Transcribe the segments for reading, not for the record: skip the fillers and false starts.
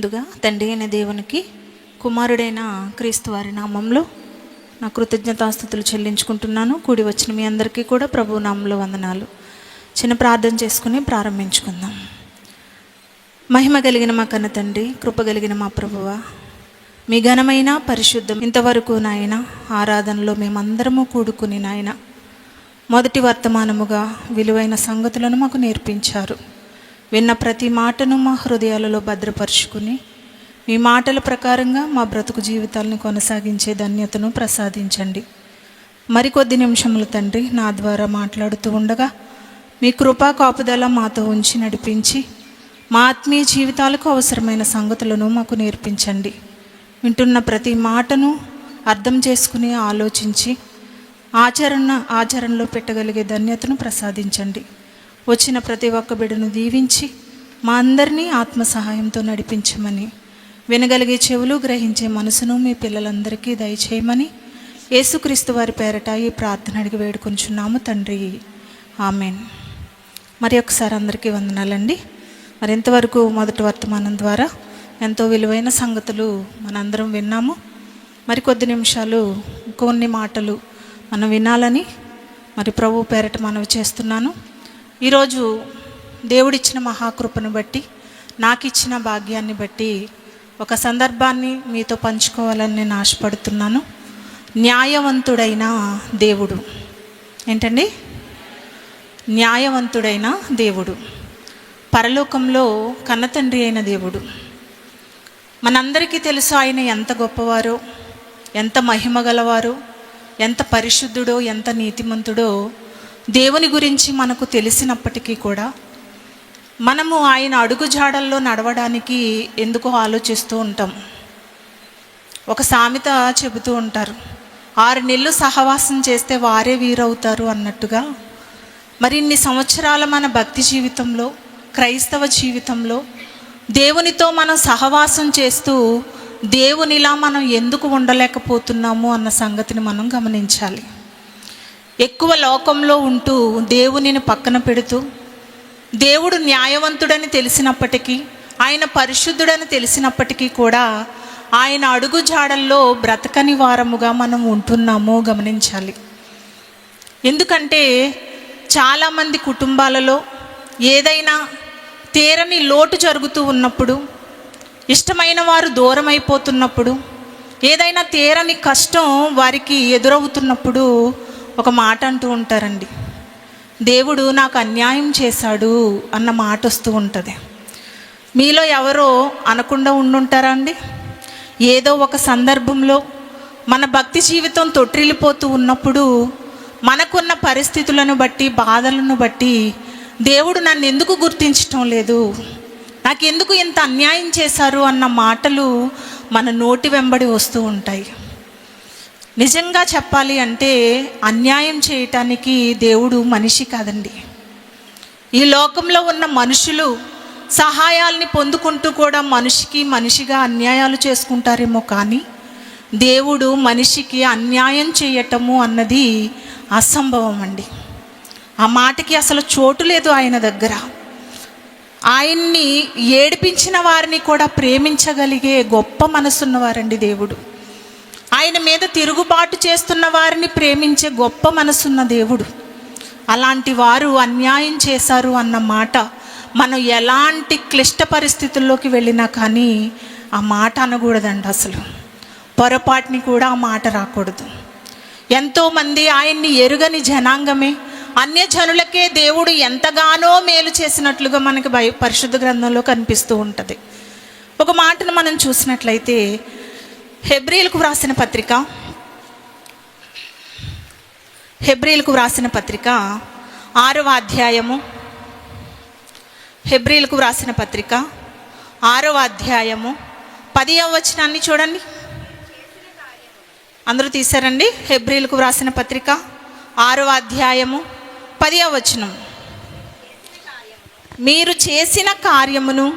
ముందుగా తండ్రి అయిన దేవునికి, కుమారుడైన క్రీస్తు వారి నామంలో నా కృతజ్ఞతాస్తుతులు చెల్లించుకుంటున్నాను. కూడి వచ్చిన మీ అందరికీ కూడా ప్రభు నామంలో వందనాలు. చిన్న ప్రార్థన చేసుకుని ప్రారంభించుకుందాం. మహిమ కలిగిన మా కన్న తండ్రి, కృప కలిగిన మా ప్రభువా, మీ ఘనమైన పరిశుద్ధం ఇంతవరకు నాయన ఆరాధనలో మేమందరము కూడుకుని నాయన మొదటి వర్తమానముగా విలువైన సంగతులను మాకు నేర్పించారు. విన్న ప్రతి మాటను మా హృదయాలలో భద్రపరుచుకుని మీ మాటల ప్రకారంగా మా బ్రతుకు జీవితాలను కొనసాగించే ధన్యతను ప్రసాదించండి. మరికొద్ది నిమిషములు తండ్రి నా ద్వారా మాట్లాడుతూ ఉండగా మీ కృపా కాపుదల మాతో ఉంచి నడిపించి మా ఆత్మీయ జీవితాలకు అవసరమైన సంగతులను మాకు నేర్పించండి. వింటున్న ప్రతి మాటను అర్థం చేసుకుని ఆలోచించి ఆచరణలో పెట్టగలిగే ధన్యతను ప్రసాదించండి. వచ్చిన ప్రతి ఒక్క బిడ్డను దీవించి మా అందరినీ ఆత్మ సహాయంతో నడిపించమని, వినగలిగే చెవులు, గ్రహించే మనసును మీ పిల్లలందరికీ దయచేయమని యేసుక్రీస్తు వారి పేరట ఈ ప్రార్థన అడిగి వేడుకొంచున్నాము తండ్రి, ఆమెన్. మరి ఒకసారి అందరికీ వందనాలండి. మరి ఇంతవరకు మొదటి వర్తమానం ద్వారా ఎంతో విలువైన సంగతులు మనందరం విన్నాము. మరి కొద్ది నిమిషాలు కొన్ని మాటలు మనం వినాలని మరి ప్రభు పేరట మనవి చేస్తున్నాను. ఈరోజు దేవుడిచ్చిన మహాకృపను బట్టి, నాకు ఇచ్చిన భాగ్యాన్ని బట్టి ఒక సందర్భాన్ని మీతో పంచుకోవాలని నేను ఆశపడుతున్నాను. న్యాయవంతుడైన దేవుడు. ఏంటండి? న్యాయవంతుడైన దేవుడు, పరలోకంలో కన్నతండ్రి అయిన దేవుడు. మనందరికీ తెలుసు ఆయన ఎంత గొప్పవారో, ఎంత మహిమ గలవారో, ఎంత పరిశుద్ధుడో, ఎంత నీతిమంతుడో. దేవుని గురించి మనకు తెలిసినప్పటికీ కూడా మనము ఆయన అడుగుజాడల్లో నడవడానికి ఎందుకో ఆలోచిస్తూ ఉంటాం. ఒక సామెత చెబుతూ ఉంటారు, 6 నెలలు సహవాసం చేస్తే వారే వీరవుతారు అన్నట్టుగా. మరి ఇన్ని సంవత్సరాల మన భక్తి జీవితంలో, క్రైస్తవ జీవితంలో దేవునితో మనం సహవాసం చేస్తూ దేవునిలా మనం ఎందుకు ఉండలేకపోతున్నాము అన్న సంగతిని మనం గమనించాలి. ఎక్కువ లోకంలో ఉంటూ దేవునిని పక్కన పెడుతూ, దేవుడు న్యాయవంతుడని తెలిసినప్పటికీ, ఆయన పరిశుద్ధుడని తెలిసినప్పటికీ కూడా ఆయన అడుగు జాడల్లో బ్రతకని వారముగా మనం ఉంటున్నాము గమనించాలి. ఎందుకంటే చాలామంది కుటుంబాలలో ఏదైనా తీరని లోటు జరుగుతూ ఉన్నప్పుడు, ఇష్టమైన వారు దూరం అయిపోతున్నప్పుడు, ఏదైనా తీరని కష్టం వారికి ఎదురవుతున్నప్పుడు ఒక మాట అంటూ ఉంటారండి, దేవుడు నాకు అన్యాయం చేశాడు అన్న మాట వస్తూ ఉంటుంది. మీలో ఎవరో అనకుండా ఉండుంటారా అండి? ఏదో ఒక సందర్భంలో మన భక్తి జీవితం తొట్టిల్లిపోతూ ఉన్నప్పుడు, మనకున్న పరిస్థితులను బట్టి, బాధలను బట్టి దేవుడు నన్ను ఎందుకు గుర్తించటం లేదు, నాకెందుకు ఇంత అన్యాయం చేశారు అన్న మాటలు మన నోటి వెంబడి వస్తూ ఉంటాయి. నిజంగా చెప్పాలి అంటే అన్యాయం చేయటానికి దేవుడు మనిషి కాదండి. ఈ లోకంలో ఉన్న మనుషులు సహాయాల్ని పొందుకుంటూ కూడా మనిషిగా అన్యాయాలు చేసుకుంటారేమో, కానీ దేవుడు మనిషికి అన్యాయం చేయటము అన్నది అసంభవం అండి. ఆ మాటకి అసలు చోటు లేదు ఆయన దగ్గర. ఆయన్ని ఏడిపించిన వారిని కూడా ప్రేమించగలిగే గొప్ప మనసున్నవారండి దేవుడు. ఆయన మీద తిరుగుబాటు చేస్తున్న వారిని ప్రేమించే గొప్ప మనసున్న దేవుడు. అలాంటి వారు అన్యాయం చేశారు అన్న మాట మనం ఎలాంటి క్లిష్ట పరిస్థితుల్లోకి వెళ్ళినా కానీ ఆ మాట అనకూడదండి. అసలు పొరపాటుని కూడా ఆ మాట రాకూడదు. ఎంతోమంది ఆయన్ని ఎరుగని జనాంగమే అన్యజనులకే దేవుడు ఎంతగానో మేలు చేసినట్లుగా మనకి పరిశుద్ధ గ్రంథంలో కనిపిస్తూ ఉంటుంది. ఒక మాటను మనం చూసినట్లయితే హెబ్రీలకు వ్రాసిన పత్రిక 6వ అధ్యాయము, హెబ్రీలకు వ్రాసిన పత్రిక 6వ అధ్యాయము 10వ వచనాన్ని చూడండి. అందరూ తీశారండి? హెబ్రీలకు వ్రాసిన పత్రిక 6వ అధ్యాయము 10వ వచనం. మీరు చేసిన కార్యమును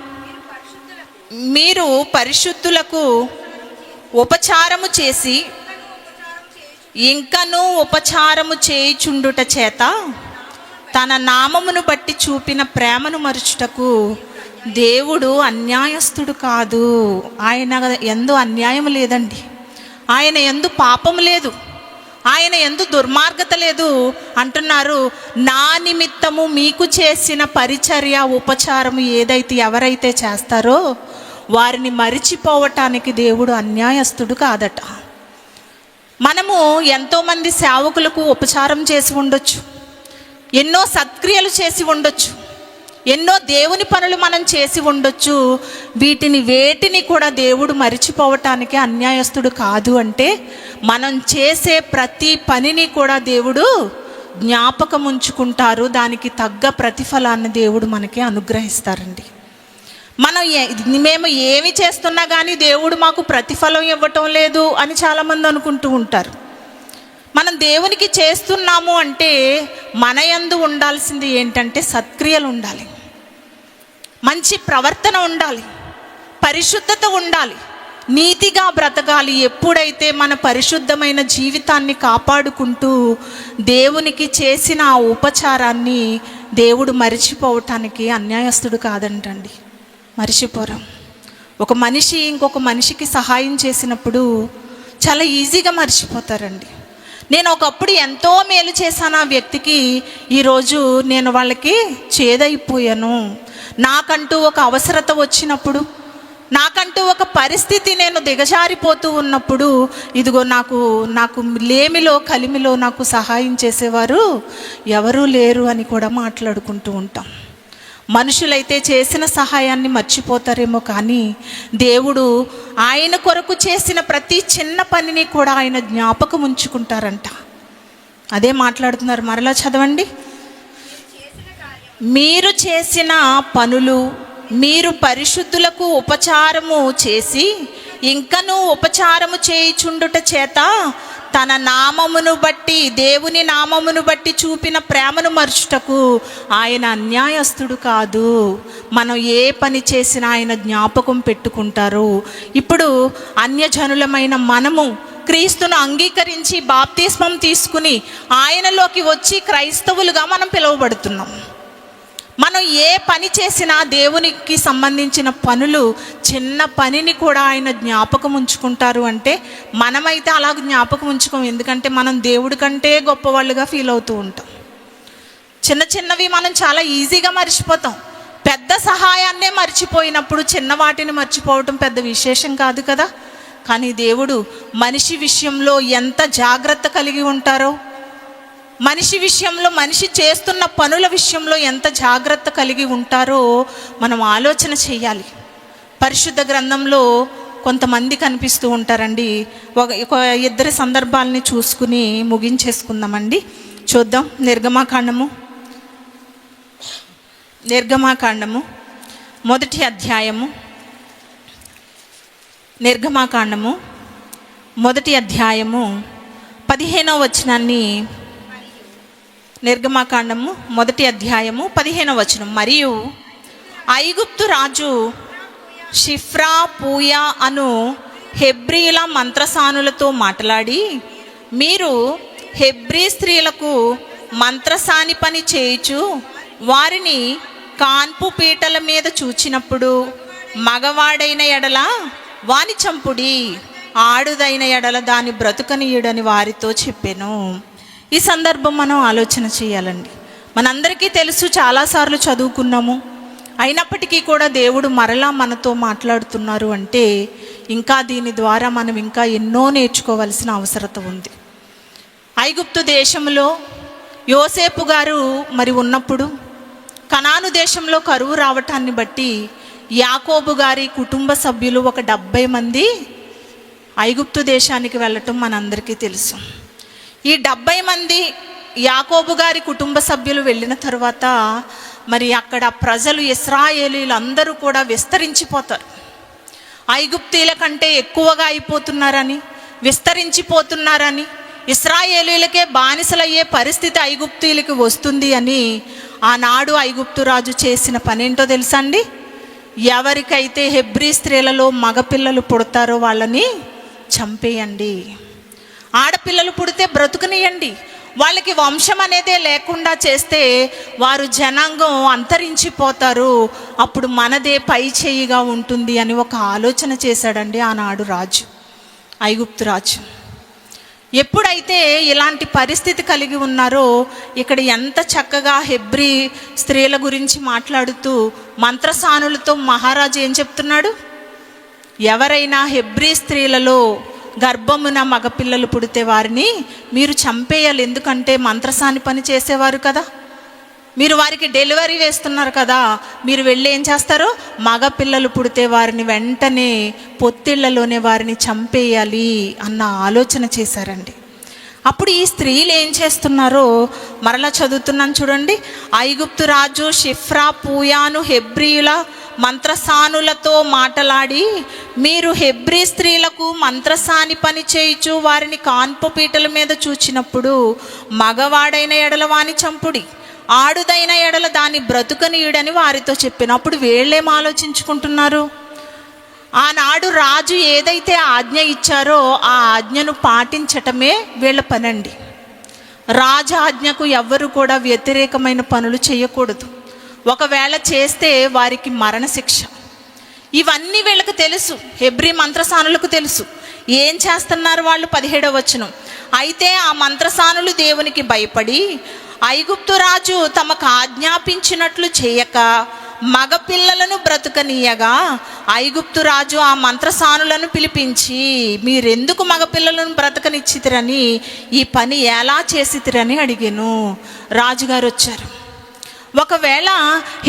మీరు పరిశుద్ధులకు ఉపచారము చేసి ఇంకనూ ఉపచారము చేయుచుండుట చేత తన నామమును బట్టి చూపిన ప్రేమను మరుచుటకు దేవుడు అన్యాయస్తుడు కాదు. ఆయన యందు అన్యాయం లేదండి. ఆయన యందు పాపం లేదు, ఆయన యందు దుర్మార్గత లేదు అంటున్నారు. నా నిమిత్తము మీకు చేసిన పరిచర్య ఉపచారము ఏదైతే ఎవరైతే చేస్తారో వారిని మరిచిపోవటానికి దేవుడు అన్యాయస్తుడు కాదట. మనము ఎంతోమంది సేవకులకు ఉపచారం చేసి ఉండొచ్చు, ఎన్నో సత్క్రియలు చేసి ఉండొచ్చు, ఎన్నో దేవుని పనులు మనం చేసి ఉండొచ్చు. వేటిని కూడా దేవుడు మరిచిపోవటానికి అన్యాయస్తుడు కాదు. అంటే మనం చేసే ప్రతి పనిని కూడా దేవుడు జ్ఞాపకం ఉంచుకుంటారు. దానికి తగ్గ ప్రతిఫలాన్ని దేవుడు మనకి అనుగ్రహిస్తారండి. మేము ఏమి చేస్తున్నా కానీ దేవుడు మాకు ప్రతిఫలం ఇవ్వటం లేదు అని చాలామంది అనుకుంటూ ఉంటారు. మనం దేవునికి చేస్తున్నాము అంటే మన యందు ఉండాల్సింది ఏంటంటే సత్క్రియలు ఉండాలి, మంచి ప్రవర్తన ఉండాలి, పరిశుద్ధత ఉండాలి, నీతిగా బ్రతకాలి. ఎప్పుడైతే మన పరిశుద్ధమైన జీవితాన్ని కాపాడుకుంటూ దేవునికి చేసిన ఆ ఉపచారాన్ని దేవుడు మరిచిపోవటానికి అన్యాయస్తుడు కాదంటండి. మరిచిపోరం. ఒక మనిషి ఇంకొక మనిషికి సహాయం చేసినప్పుడు చాలా ఈజీగా మర్చిపోతారండి. నేను ఒకప్పుడు ఎంతో మేలు చేశాను ఆ వ్యక్తికి, ఈరోజు నేను వాళ్ళకి చేదైపోయాను. నాకంటూ ఒక అవసరత వచ్చినప్పుడు, నాకంటూ ఒక పరిస్థితి నేను దిగజారిపోతూ ఉన్నప్పుడు, ఇదిగో నాకు లేమిలో కలిమిలో నాకు సహాయం చేసేవారు ఎవరూ లేరు అని కూడా మాట్లాడుకుంటూ ఉంటాం. మనుషులైతే చేసిన సహాయాన్ని మర్చిపోతారేమో, కానీ దేవుడు ఆయన కొరకు చేసిన ప్రతి చిన్న పనిని కూడా ఆయన జ్ఞాపకం ఉంచుకుంటారంట. అదే మాట్లాడుతున్నారు. మరలా చదవండి. మీరు చేసిన పనులు, మీరు పరిశుద్ధులకు ఉపచారము చేసి ఇంకనూ ఉపచారము చేయుచుండుట చేత తన నామమును బట్టి, దేవుని నామమును బట్టి చూపిన ప్రేమను మర్చుటకు ఆయన అన్యాయస్తుడు కాదు. మనం ఏ పని చేసినా ఆయన జ్ఞాపకం పెట్టుకుంటారు. ఇప్పుడు అన్యజనులమైన మనము క్రీస్తును అంగీకరించి బాప్తిస్మం తీసుకుని ఆయనలోకి వచ్చి క్రైస్తవులుగా మనం పిలువబడుతున్నాం. మనం ఏ పని చేసినా దేవునికి సంబంధించిన పనులు, చిన్న పనిని కూడా ఆయన జ్ఞాపకం ఉంచుకుంటారు. అంటే మనమైతే అలా జ్ఞాపకం ఉంచుకోం, ఎందుకంటే మనం దేవుడి కంటే గొప్పవాళ్ళుగా ఫీల్ అవుతూ ఉంటాం. చిన్న చిన్నవి మనం చాలా ఈజీగా మర్చిపోతాం. పెద్ద సహాయాన్నే మర్చిపోయినప్పుడు చిన్న వాటిని మర్చిపోవటం పెద్ద విశేషం కాదు కదా. కానీ దేవుడు మనిషి విషయంలో ఎంత జాగ్రత్త కలిగి ఉంటారో, మనిషి విషయంలో, మనిషి చేస్తున్న పనుల విషయంలో ఎంత జాగ్రత్త కలిగి ఉంటారో మనం ఆలోచన చేయాలి. పరిశుద్ధ గ్రంథంలో కొంతమంది కనిపిస్తూ ఉంటారండి. ఒక ఇద్దరి సందర్భాలని చూసుకుని ముగించేసుకుందామండి. చూద్దాం. నిర్గమాకాండము మొదటి అధ్యాయము, నిర్గమాకాండము మొదటి అధ్యాయము 15వ వచనాన్ని, నిర్గమాకాండము మొదటి అధ్యాయము 15వ వచనం. మరియు ఐగుప్తు రాజు షిఫ్రా పూయా అను హెబ్రీల మంత్రసానులతో మాట్లాడి, మీరు హెబ్రీ స్త్రీలకు మంత్రసాని పని చేయుచు వారిని కాన్పు పీటల మీద చూచినప్పుడు మగవాడైన ఎడల వాని చంపుడి, ఆడుదైన ఎడల దాని బ్రతుకనీయుడని వారితో చెప్పెను. ఈ సందర్భం మనం ఆలోచన చేయాలండి. మనందరికీ తెలుసు, చాలాసార్లు చదువుకున్నాము. అయినప్పటికీ కూడా దేవుడు మరలా మనతో మాట్లాడుతున్నారు అంటే ఇంకా దీని ద్వారా మనం ఇంకా ఎన్నో నేర్చుకోవాల్సిన అవసరత ఉంది. ఐగుప్తు దేశంలో యోసేపు గారు మరి ఉన్నప్పుడు కనాను దేశంలో కరువు రావటాన్ని బట్టి యాకోబు గారి కుటుంబ సభ్యులు ఒక 70 మంది ఐగుప్తు దేశానికి వెళ్ళటం మనందరికీ తెలుసు. ఈ 70 మంది యాకోబు గారి కుటుంబ సభ్యులు వెళ్ళిన తర్వాత మరి అక్కడ ప్రజలు, ఇశ్రాయేలీలు అందరూ కూడా విస్తరించిపోతారు. ఐగుప్తీల కంటే ఎక్కువగా అయిపోతున్నారని, విస్తరించిపోతున్నారని, ఇశ్రాయేలీలకే బానిసలయ్యే పరిస్థితి ఐగుప్తీలకి వస్తుంది అని ఆనాడు ఐగుప్తు రాజు చేసిన పనేంటో తెలుసా అండి? ఎవరికైతే హెబ్రీ స్త్రీలలో మగపిల్లలు పుడతారో వాళ్ళని చంపేయండి, ఆడపిల్లలు పుడితే బ్రతుకునియండి, వాళ్ళకి వంశం అనేదే లేకుండా చేస్తే వారు జనాంగం అంతరించిపోతారు, అప్పుడు మనదే పై చేయిగా ఉంటుంది అని ఒక ఆలోచన చేశాడండి ఆనాడు రాజు, ఐగుప్తు రాజు. ఎప్పుడైతే ఇలాంటి పరిస్థితి కలిగి ఉన్నారో ఇక్కడ ఎంత చక్కగా హెబ్రీ స్త్రీల గురించి మాట్లాడుతూ మంత్రసానులతో మహారాజు ఏం చెప్తున్నాడు, ఎవరైనా హెబ్రీ స్త్రీలలో గర్భమున మగపిల్లలు పుడితే వారిని మీరు చంపేయాలి, ఎందుకంటే మంత్రసాని పని చేసేవారు కదా, మీరు వారికి డెలివరీ వేస్తున్నారు కదా, మీరు వెళ్ళి ఏం చేస్తారు, మగపిల్లలు పుడితే వారిని వెంటనే పొత్తిళ్లలోనే వారిని చంపేయాలి అన్న ఆలోచన చేశారండి. అప్పుడు ఈ స్త్రీలు ఏం చేస్తున్నారో మరలా చదువుతున్నాను చూడండి. ఐగుప్తు రాజు షిఫ్రా పూయాను హెబ్రీల మంత్రసానులతో మాటలాడి, మీరు హెబ్రీ స్త్రీలకు మంత్రసాని పని చేయుచు వారిని కాన్పు పీటల మీద చూచినప్పుడు మగవాడైన ఎడల వాని చంపుడి, ఆడుదైన ఎడల దాన్ని బ్రతుకనీయుడని వారితో చెప్పినప్పుడు వీళ్ళేం ఆలోచించుకుంటున్నారు, ఆనాడు రాజు ఏదైతే ఆజ్ఞ ఇచ్చారో ఆ ఆజ్ఞను పాటించటమే వీళ్ళ పనండి. రాజు ఆజ్ఞకు ఎవ్వరు కూడా వ్యతిరేకమైన పనులు చేయకూడదు, ఒకవేళ చేస్తే వారికి మరణశిక్ష. ఇవన్నీ వీళ్ళకి తెలుసు, హెబ్రీ మంత్రసానులకు తెలుసు. ఏం చేస్తున్నారు వాళ్ళు? 17వ వచనం. అయితే ఆ మంత్రసానులు దేవునికి భయపడి ఐగుప్తు రాజు తమకు ఆజ్ఞాపించినట్లు చేయక మగపిల్లలను బ్రతుకనీయగా ఐగుప్తు రాజు ఆ మంత్రసానులను పిలిపించి, మీరెందుకు మగపిల్లలను బ్రతకనిచ్చితిరని, ఈ పని ఎలా చేసితిరని అడిగాను. రాజుగారు వచ్చారు. ఒకవేళ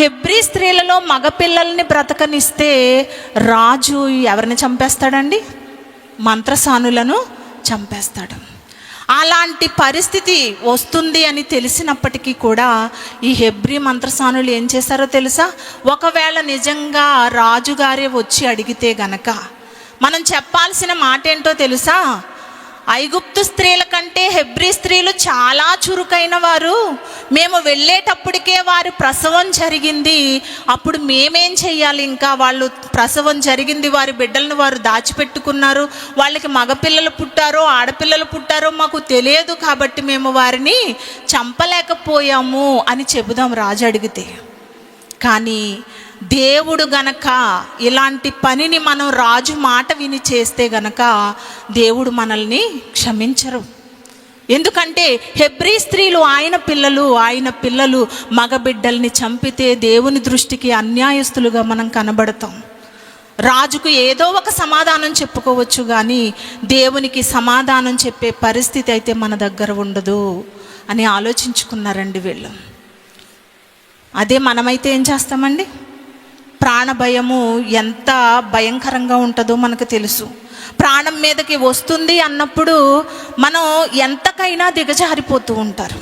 హెబ్రీ స్త్రీలలో మగపిల్లల్ని బ్రతకనిస్తే రాజు ఎవరిని చంపేస్తాడండి? మంత్రసానులను చంపేస్తాడు. అలాంటి పరిస్థితి వస్తుంది అని తెలిసినప్పటికీ కూడా ఈ హెబ్రీ మంత్రసానులు ఏం చేశారో తెలుసా? ఒకవేళ నిజంగా రాజుగారే వచ్చి అడిగితే గనక మనం చెప్పాల్సిన మాట ఏంటో తెలుసా? ఐగుప్తు స్త్రీల కంటే హెబ్రీ స్త్రీలు చాలా చురుకైన వారు, మేము వెళ్ళేటప్పటికే వారి ప్రసవం జరిగింది, అప్పుడు మేమేం చెయ్యాలి? ఇంకా వాళ్ళు ప్రసవం జరిగింది, వారి బిడ్డలను వారు దాచిపెట్టుకున్నారు, వాళ్ళకి మగపిల్లలు పుట్టారో ఆడపిల్లలు పుట్టారో మాకు తెలియదు, కాబట్టి మేము వారిని చంపలేకపోయాము అని చెబుదాం రాజు అడిగితే. కానీ దేవుడు గనక ఇలాంటి పనిని మనం రాజు మాట విని చేస్తే గనక దేవుడు మనల్ని క్షమించరు. ఎందుకంటే హెబ్రీ స్త్రీలు ఆయన పిల్లలు మగబిడ్డల్ని చంపితే దేవుని దృష్టికి అన్యాయస్తులుగా మనం కనబడతాం. రాజుకు ఏదో ఒక సమాధానం చెప్పుకోవచ్చు, కానీ దేవునికి సమాధానం చెప్పే పరిస్థితి అయితే మన దగ్గర ఉండదు అని ఆలోచించుకున్నారండి వీళ్ళు. అదే మనమైతే ఏం చేస్తామండి? ప్రాణభయము ఎంత భయంకరంగా ఉంటుందో మనకు తెలుసు. ప్రాణం మీదకి వస్తుంది అన్నప్పుడు మనం ఎంతకైనా దిగజారిపోతూ ఉంటారు.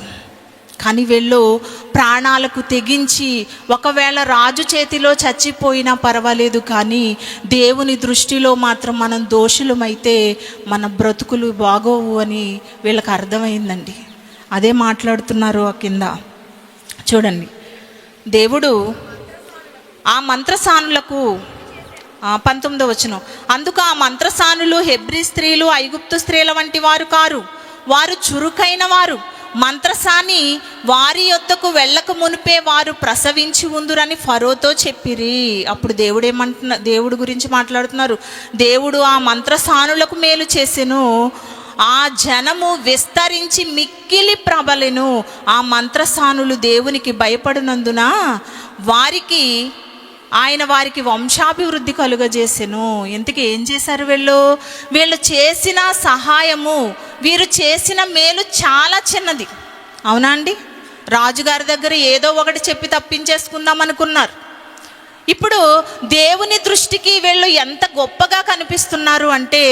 కానీ వీళ్ళు ప్రాణాలకు తెగించి ఒకవేళ రాజు చేతిలో చచ్చిపోయినా పర్వాలేదు, కానీ దేవుని దృష్టిలో మాత్రం మనం దోషులమైతే మన బ్రతుకులు బాగోవు అని వీళ్ళకి అర్థమైందండి. అదే మాట్లాడుతున్నారు ఆ కింద చూడండి. దేవుడు ఆ మంత్రసానులకు 19వ వచనం, అందుకు ఆ మంత్రసానులు హెబ్రీ స్త్రీలు ఐగుప్తు స్త్రీల వంటి వారు కారు, వారు చురుకైన వారు, మంత్రసాని వారి యొద్దకు వెళ్ళక మునిపే వారు ప్రసవించి ఉందురని ఫరోతో చెప్పిరి. అప్పుడు దేవుడు గురించి మాట్లాడుతున్నారు. దేవుడు ఆ మంత్రసానులకు మేలు చేసెను, ఆ జనము విస్తరించి మిక్కిలి ప్రబలెను. ఆ మంత్రసానులు దేవునికి భయపడినందున ఆయన వారికి వంశాభివృద్ధి కలుగజేసెను. ఇంతకీ ఏం చేశారు వీళ్ళు చేసిన సహాయము, వీరు చేసిన మేలు చాలా చిన్నది. అవునా అండి? రాజుగారి దగ్గర ఏదో ఒకటి చెప్పి తప్పించేసుకుందాం అనుకున్నారు. ఇప్పుడు దేవుని దృష్టికి వీళ్ళు ఎంత గొప్పగా కనిపిస్తున్నారు అంటే,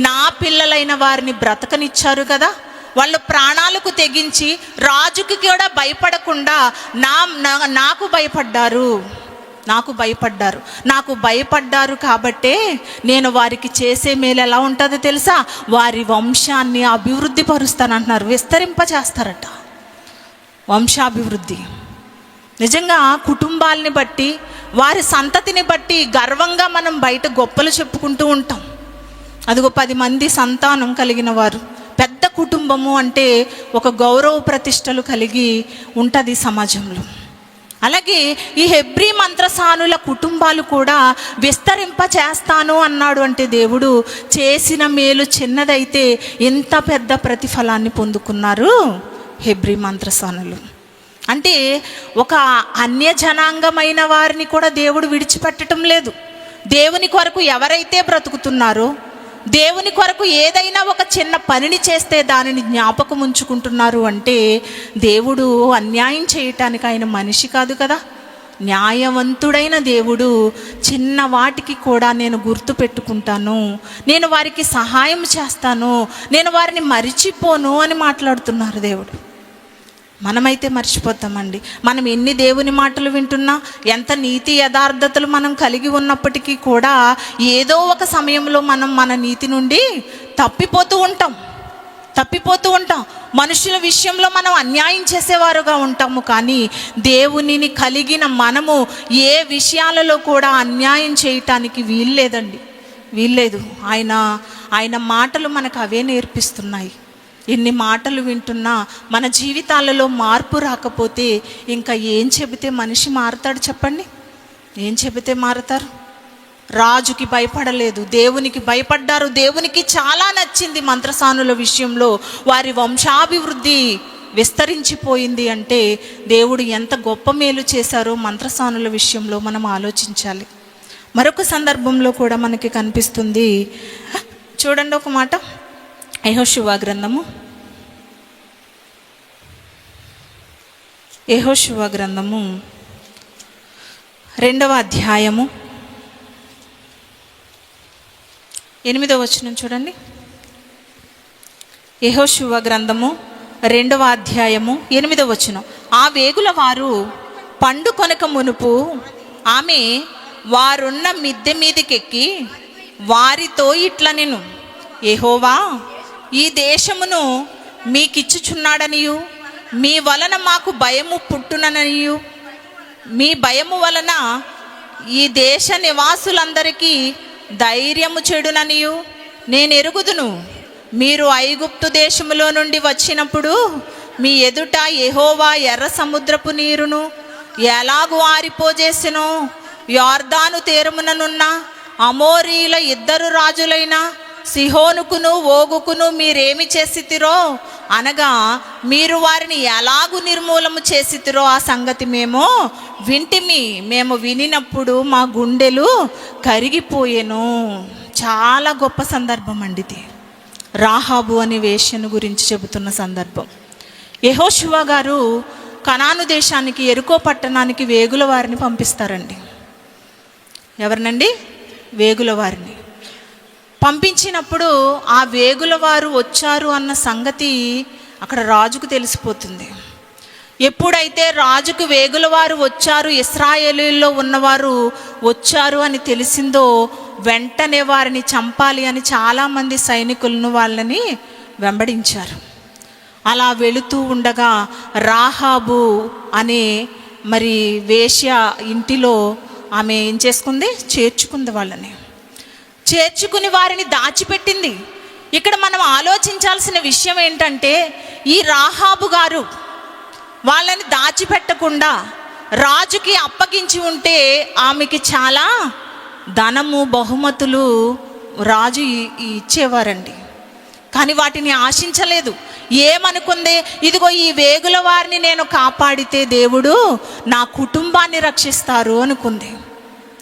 నా పిల్లలైన వారిని బ్రతకనిచ్చారు కదా, వాళ్ళు ప్రాణాలకు తెగించి రాజుకి కూడా భయపడకుండా నాకు భయపడ్డారు కాబట్టే నేను వారికి చేసే మేలు ఎలా ఉంటుందో తెలుసా? వారి వంశాన్ని అభివృద్ధి పరుస్తానంటున్నారు, విస్తరింపచేస్తారట. వంశాభివృద్ధి నిజంగా కుటుంబాలని బట్టి వారి సంతతిని బట్టి గర్వంగా మనం బయట గొప్పలు చెప్పుకుంటూ ఉంటాం. అదిగో 10 మంది సంతానం కలిగిన వారు, పెద్ద పెద్ద కుటుంబము అంటే ఒక గౌరవ ప్రతిష్టలు కలిగి ఉంటుంది సమాజంలో. అలాగే ఈ హెబ్రీ మంత్రసానుల కుటుంబాలు కూడా విస్తరింప చేస్తాను అన్నాడు. అంటే దేవుడు చేసిన మేలు చిన్నదైతే ఎంత పెద్ద ప్రతిఫలాన్ని పొందుకున్నారు హెబ్రీ మంత్రసానులు. అంటే ఒక అన్య జనాంగమైన వారిని కూడా దేవుడు విడిచిపెట్టడం లేదు. దేవుని కొరకు ఎవరైతే బ్రతుకుతున్నారో, దేవుని కొరకు ఏదైనా ఒక చిన్న పనిని చేస్తే దానిని జ్ఞాపకం ఉంచుకుంటున్నారు అంటే దేవుడు అన్యాయం చేయటానికి ఆయన మనిషి కాదు కదా. న్యాయవంతుడైన దేవుడు చిన్న వాటికి కూడా నేను గుర్తు పెట్టుకుంటాను, నేను వారికి సహాయం చేస్తాను, నేను వారిని మరిచిపోను అని మాట్లాడుతున్నారు దేవుడు. మనమైతే మర్చిపోతామండి. మనం ఎన్ని దేవుని మాటలు వింటున్నా, ఎంత నీతి యథార్థతలు మనం కలిగి ఉన్నప్పటికీ కూడా ఏదో ఒక సమయంలో మనం మన నీతి నుండి తప్పిపోతూ ఉంటాం. మనుషుల విషయంలో మనం అన్యాయం చేసేవారుగా ఉంటాము. కానీ దేవునిని కలిగిన మనము ఏ విషయాలలో కూడా అన్యాయం చేయటానికి వీల్లేదు. ఆయన మాటలు మనకు అవే నేర్పిస్తున్నాయి. ఎన్ని మాటలు వింటున్నా మన జీవితాలలో మార్పు రాకపోతే ఇంకా ఏం చెబితే మనిషి మారుతాడు చెప్పండి? ఏం చెబితే మారుతారు? రాజుకి భయపడలేదు, దేవునికి భయపడ్డారు. దేవునికి చాలా నచ్చింది మంత్రసానుల విషయంలో. వారి వంశాభివృద్ధి విస్తరించిపోయింది. అంటే దేవుడు ఎంత గొప్ప మేలు చేశారో మంత్రసానుల విషయంలో మనం ఆలోచించాలి. మరొక సందర్భంలో కూడా మనకి కనిపిస్తుంది. చూడండి ఒక మాట, యెహోషువ గ్రంథము 2వ అధ్యాయము 8వ వచనం చూడండి. యెహోషువ గ్రంథము 2వ అధ్యాయము 8వ వచనం. ఆ వేగుల వారు పండు కొనక మునుపు ఆమె వారున్న మిద్దె మీదకెక్కి వారితో ఇట్లా నేను, యెహోవా ఈ దేశమును మీకిచ్చుచున్నాడనియు, మీ వలన మాకు భయము పుట్టుననియు, మీ భయము వలన ఈ దేశ నివాసులందరికీ ధైర్యము చెడుననియు నేను ఎరుగుదును. మీరు ఐగుప్తు దేశములో నుండి వచ్చినప్పుడు మీ ఎదుట యెహోవా ఎర్ర సముద్రపు నీరును ఎలాగు ఆరిపోజేసెనో, యొర్దాను తీరముననున్న అమోరీల 2 రాజులైన సిహోనుకును ఓగుకును మీరేమి చేసితిరో, అనగా మీరు వారిని ఎలాగు నిర్మూలము చేసితిరో ఆ సంగతి మేము వింటిమి. మేము వినినప్పుడు మా గుండెలు కరిగిపోయెను. చాలా గొప్ప సందర్భం అండి ఇది. రాహాబు అనే వేశ్యను గురించి చెబుతున్న సందర్భం. యెహోషువ గారు కనాను దేశానికి, యెరికో పట్టణానికి వేగుల వారిని పంపిస్తారండి. ఎవరినండి? వేగుల వారిని పంపించినప్పుడు ఆ వేగుల వారు వచ్చారు అన్న సంగతి అక్కడ రాజుకు తెలిసిపోతుంది. ఎప్పుడైతే రాజుకు వేగుల వారు వచ్చారు, ఇశ్రాయేలీల్లో ఉన్నవారు వచ్చారు అని తెలిసిందో వెంటనే వారిని చంపాలి అని చాలామంది సైనికులను వాళ్ళని వెంబడించారు. అలా వెళుతూ ఉండగా రాహాబు అనే మరి వేశ్య ఇంటిలో ఆమె ఏం చేసుకుంది? చేర్చుకుంది. వాళ్ళని చేర్చుకుని వారిని దాచిపెట్టింది. ఇక్కడ మనం ఆలోచించాల్సిన విషయం ఏంటంటే, ఈ రాహాబు గారు వాళ్ళని దాచిపెట్టకుండా రాజుకి అప్పగించి ఉంటే ఆమెకి చాలా ధనము బహుమతులు రాజు ఇచ్చేవారండి. కానీ వాటిని ఆశించలేదు. ఏమనుకుంది? ఇదిగో ఈ వేగుల వారిని నేను కాపాడితే దేవుడు నా కుటుంబాన్ని రక్షిస్తారు అనుకుంది.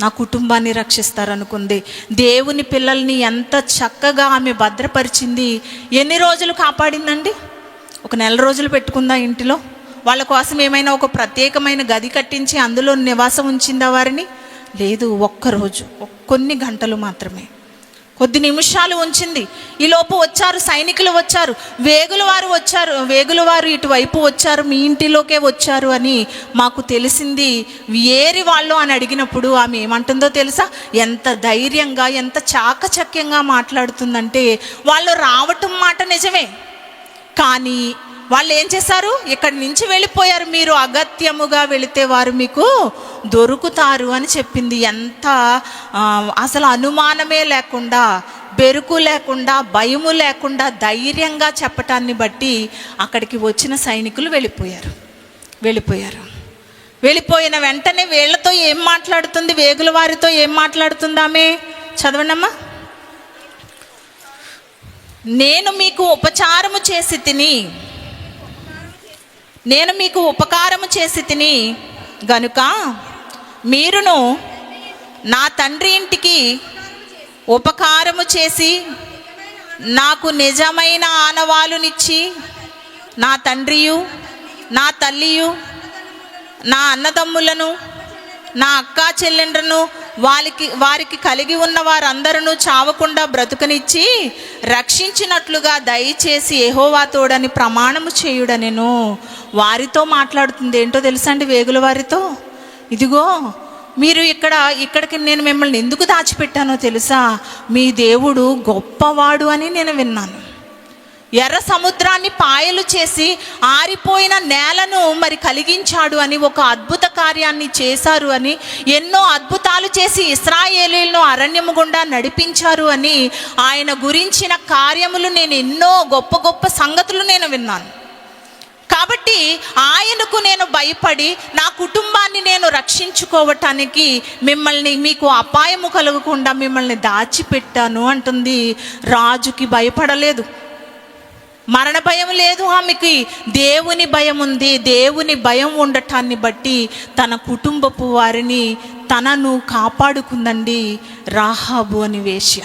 నా కుటుంబాన్ని రక్షిస్తారనుకుంది. దేవుని పిల్లల్ని ఎంత చక్కగా ఆమె భద్రపరిచింది. ఎన్ని రోజులు కాపాడిందండి? ఒక నెల రోజులు పెట్టుకుందా ఇంటిలో? వాళ్ళ కోసం ఏమైనా ఒక ప్రత్యేకమైన గది కట్టించి అందులో నివాసం ఉంచిందా వారిని? లేదు. ఒక్కరోజు, కొన్ని గంటలు మాత్రమే, కొద్ది నిమిషాలు ఉంచింది. ఈలోపు వచ్చారు, సైనికులు వచ్చారు, వేగుల వారు ఇటువైపు వచ్చారు, మీ ఇంటిలోకే వచ్చారు అని మాకు తెలిసింది, ఏరి వాళ్ళు అని అడిగినప్పుడు ఆమె ఏమంటుందో తెలుసా? ఎంత ధైర్యంగా, ఎంత చాకచక్యంగా మాట్లాడుతుందంటే, వాళ్ళు రావటం మాట నిజమే, కానీ వాళ్ళు ఏం చేశారు? ఇక్కడి నుంచి వెళ్ళిపోయారు. మీరు అగత్యముగా వెళితే వారు మీకు దొరుకుతారు అని చెప్పింది. ఎంత అసలు అనుమానమే లేకుండా బెరుకు లేకుండా, భయము లేకుండా ధైర్యంగా చెప్పటాన్ని బట్టి అక్కడికి వచ్చిన సైనికులు వెళ్ళిపోయారు. వెళ్ళిపోయిన వెంటనే వీళ్ళతో ఏం మాట్లాడుతుంది? వేగుల వారితో ఏం మాట్లాడుతుంది ఆమె? చదవండమ్మా. నేను మీకు ఉపకారము చేసి తిని గనుక మీరును నా తండ్రి ఇంటికి ఉపకారము చేసి నాకు నిజమైన ఆనవాలునిచ్చి నా తండ్రియు, నా తల్లియు, నా అన్నదమ్ములను, నా అక్కా చెల్లెండ్రను, వారికి కలిగి ఉన్న వారందరూ చావకుండా బ్రతుకనిచ్చి రక్షించినట్లుగా దయచేసి యెహోవా తోడని ప్రమాణము చేయుడనెను. వారితో మాట్లాడుతుంది. ఏంటో తెలుసా అండి వేగుల వారితో? ఇదిగో మీరు ఇక్కడికి నేను మిమ్మల్ని ఎందుకు దాచిపెట్టానో తెలుసా? మీ దేవుడు గొప్పవాడు అని నేను విన్నాను. ఎర్ర సముద్రాన్ని పాయలు చేసి ఆరిపోయిన నేలను మరి కలిగించాడు అని, ఒక అద్భుత కార్యాన్ని చేశారు అని, ఎన్నో అద్భుతాలు చేసి ఇశ్రాయేలీయులను అరణ్యము గుండా నడిపించారు అని ఆయన గురించిన కార్యములు నేను ఎన్నో గొప్ప గొప్ప సంగతులు నేను విన్నాను. కాబట్టి ఆయనకు నేను భయపడి నా కుటుంబాన్ని నేను రక్షించుకోవటానికి మీకు అపాయము కలగకుండా మిమ్మల్ని దాచిపెట్టాను అంటుంది. రాజుకి భయపడలేదు, మరణ భయం లేదు ఆమెకి, దేవుని భయం ఉంది. దేవుని భయం ఉండటాన్ని బట్టి తన కుటుంబపు వారిని తనను కాపాడుకుందండి రాహాబు అని వేశ్య.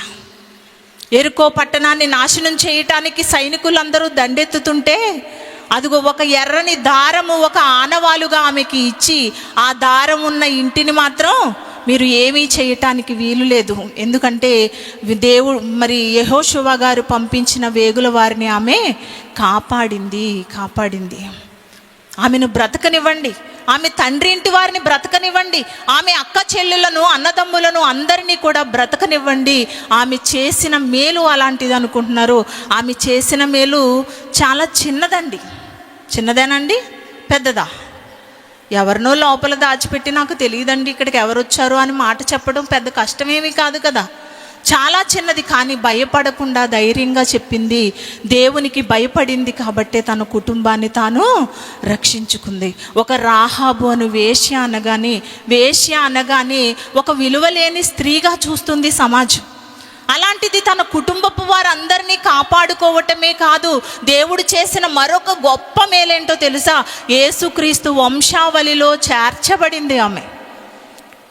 యెరికో పట్టణాన్ని నాశనం చేయటానికి సైనికులందరూ దండెత్తుతుంటే అదిగో ఒక ఎర్రని దారము ఒక ఆనవాలుగా ఆమెకి ఇచ్చి, ఆ దారం ఉన్న ఇంటిని మాత్రం మీరు ఏమీ చేయటానికి వీలు లేదు, ఎందుకంటే దేవుడు యెహోషువ గారు పంపించిన వేగుల వారిని ఆమె కాపాడింది. ఆమెను బ్రతకనివ్వండి, ఆమె తండ్రి ఇంటి వారిని బ్రతకనివ్వండి, ఆమె అక్క చెల్లెలను, అన్నదమ్ములను అందరినీ కూడా బ్రతకనివ్వండి. ఆమె చేసిన మేలు అలాంటిది అనుకుంటున్నారు. ఆమె చేసిన మేలు చాలా చిన్నదేనండి, పెద్దదా? ఎవరినో లోపల దాచిపెట్టి నాకు తెలియదండి ఇక్కడికి ఎవరు వచ్చారు అని మాట చెప్పడం పెద్ద కష్టమేమీ కాదు కదా. చాలా చిన్నది, కానీ భయపడకుండా ధైర్యంగా చెప్పింది. దేవునికి భయపడింది కాబట్టే తన కుటుంబాన్ని తాను రక్షించుకుంది. ఒక రాహాబు అను వేశ్య అనగానే ఒక విలువలేని స్త్రీగా చూస్తుంది సమాజం. అలాంటిది తన కుటుంబపు వారందరినీ కాపాడుకోవటమే కాదు, దేవుడు చేసిన మరొక గొప్ప మేలేంటో తెలుసా? యేసుక్రీస్తు వంశావళిలో చేర్చబడింది ఆమె.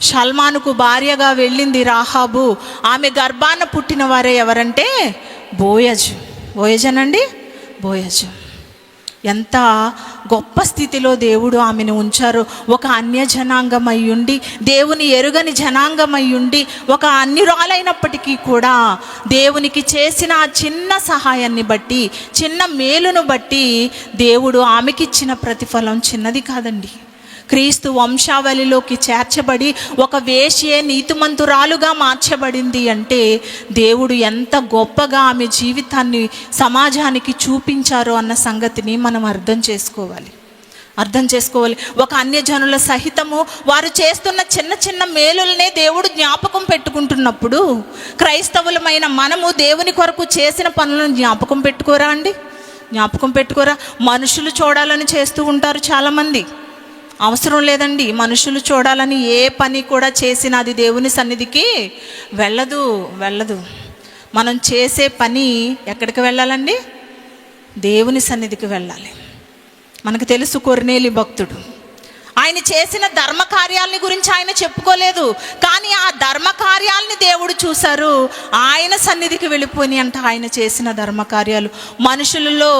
షల్మానుకు భార్యగా వెళ్ళింది రాహాబు. ఆమె గర్భాన పుట్టిన వారే ఎవరంటే బోయజు. ఎంత గొప్ప స్థితిలో దేవుడు ఆమెను ఉంచారు. ఒక అన్య జనాంగమై ఉండి, దేవుని ఎరుగని జనాంగమై ఉండి, ఒక అన్యురాలైనప్పటికీ కూడా దేవునికి చేసిన ఆ చిన్న సహాయాన్ని బట్టి, చిన్న మేలును బట్టి దేవుడు ఆమెకిచ్చిన ప్రతిఫలం చిన్నది కాదండి. క్రీస్తు వంశావళిలోకి చేర్చబడి ఒక వేశ్యే నీతిమంతురాలుగా మార్చబడింది అంటే దేవుడు ఎంత గొప్పగా ఆమె జీవితాన్ని సమాజానికి చూపించారో అన్న సంగతిని మనం అర్థం చేసుకోవాలి. ఒక అన్యజనుల సహితము వారు చేస్తున్న చిన్న చిన్న మేలులనే దేవుడు జ్ఞాపకం పెట్టుకుంటున్నప్పుడు, క్రైస్తవులమైన మనము దేవుని కొరకు చేసిన పనులను జ్ఞాపకం పెట్టుకోరా? మనుషులు చూడాలని చేస్తూ ఉంటారు చాలామంది. అవసరం లేదండి, మనుషులు చూడాలని ఏ పని కూడా చేసినా అది దేవుని సన్నిధికి వెళ్ళదు. మనం చేసే పని ఎక్కడికి వెళ్ళాలండి? దేవుని సన్నిధికి వెళ్ళాలి. మనకు తెలుసు కొర్నేలి భక్తుడు, ఆయన చేసిన ధర్మ కార్యాలని గురించి ఆయన చెప్పుకోలేదు, కానీ ఆ ధర్మ కార్యాలని దేవుడు చూశారు. ఆయన సన్నిధికి వెళ్ళిపోయి అంట ఆయన చేసిన ధర్మ కార్యాలు మనుషులలో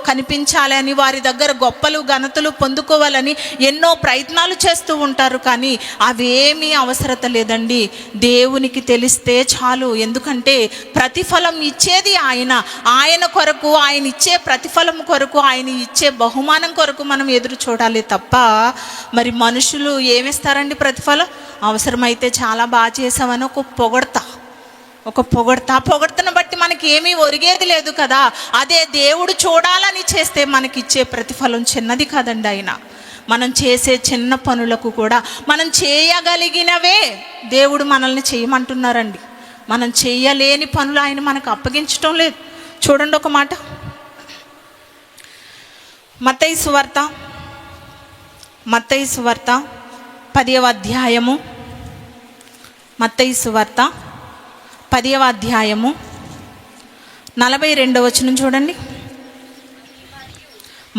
కనిపించాలని, వారి దగ్గర గొప్పలు ఘనతలు పొందుకోవాలని ఎన్నో ప్రయత్నాలు చేస్తూ ఉంటారు. కానీ అవేమీ అవసరత లేదండి, దేవునికి తెలిస్తే చాలు. ఎందుకంటే ప్రతిఫలం ఇచ్చేది ఆయన కొరకు, ఆయన ఇచ్చే ప్రతిఫలం కొరకు, ఆయన ఇచ్చే బహుమానం కొరకు మనం ఎదురు చూడాలి తప్ప మరి మనుషులు ఏమిస్తారండి ప్రతిఫలం? అవసరమైతే చాలా బాగా చేసామని ఒక పొగడ్తను బట్టి మనకి ఏమీ ఒరిగేది లేదు కదా. అదే దేవుడు చూడాలని చేస్తే మనకిచ్చే ప్రతిఫలం చిన్నది కాదండి. మనం చేసే చిన్న పనులకు కూడా మనం చేయగలిగినవే దేవుడు మనల్ని చేయమంటున్నారండి. మనం చేయలేని పనులు ఆయన మనకు అప్పగించటం లేదు. చూడండి ఒక మాట, మత్తయి సువార్త 10వ అధ్యాయము, మత్తయి సువార్త 10వ అధ్యాయము 42వ వచనం చూడండి.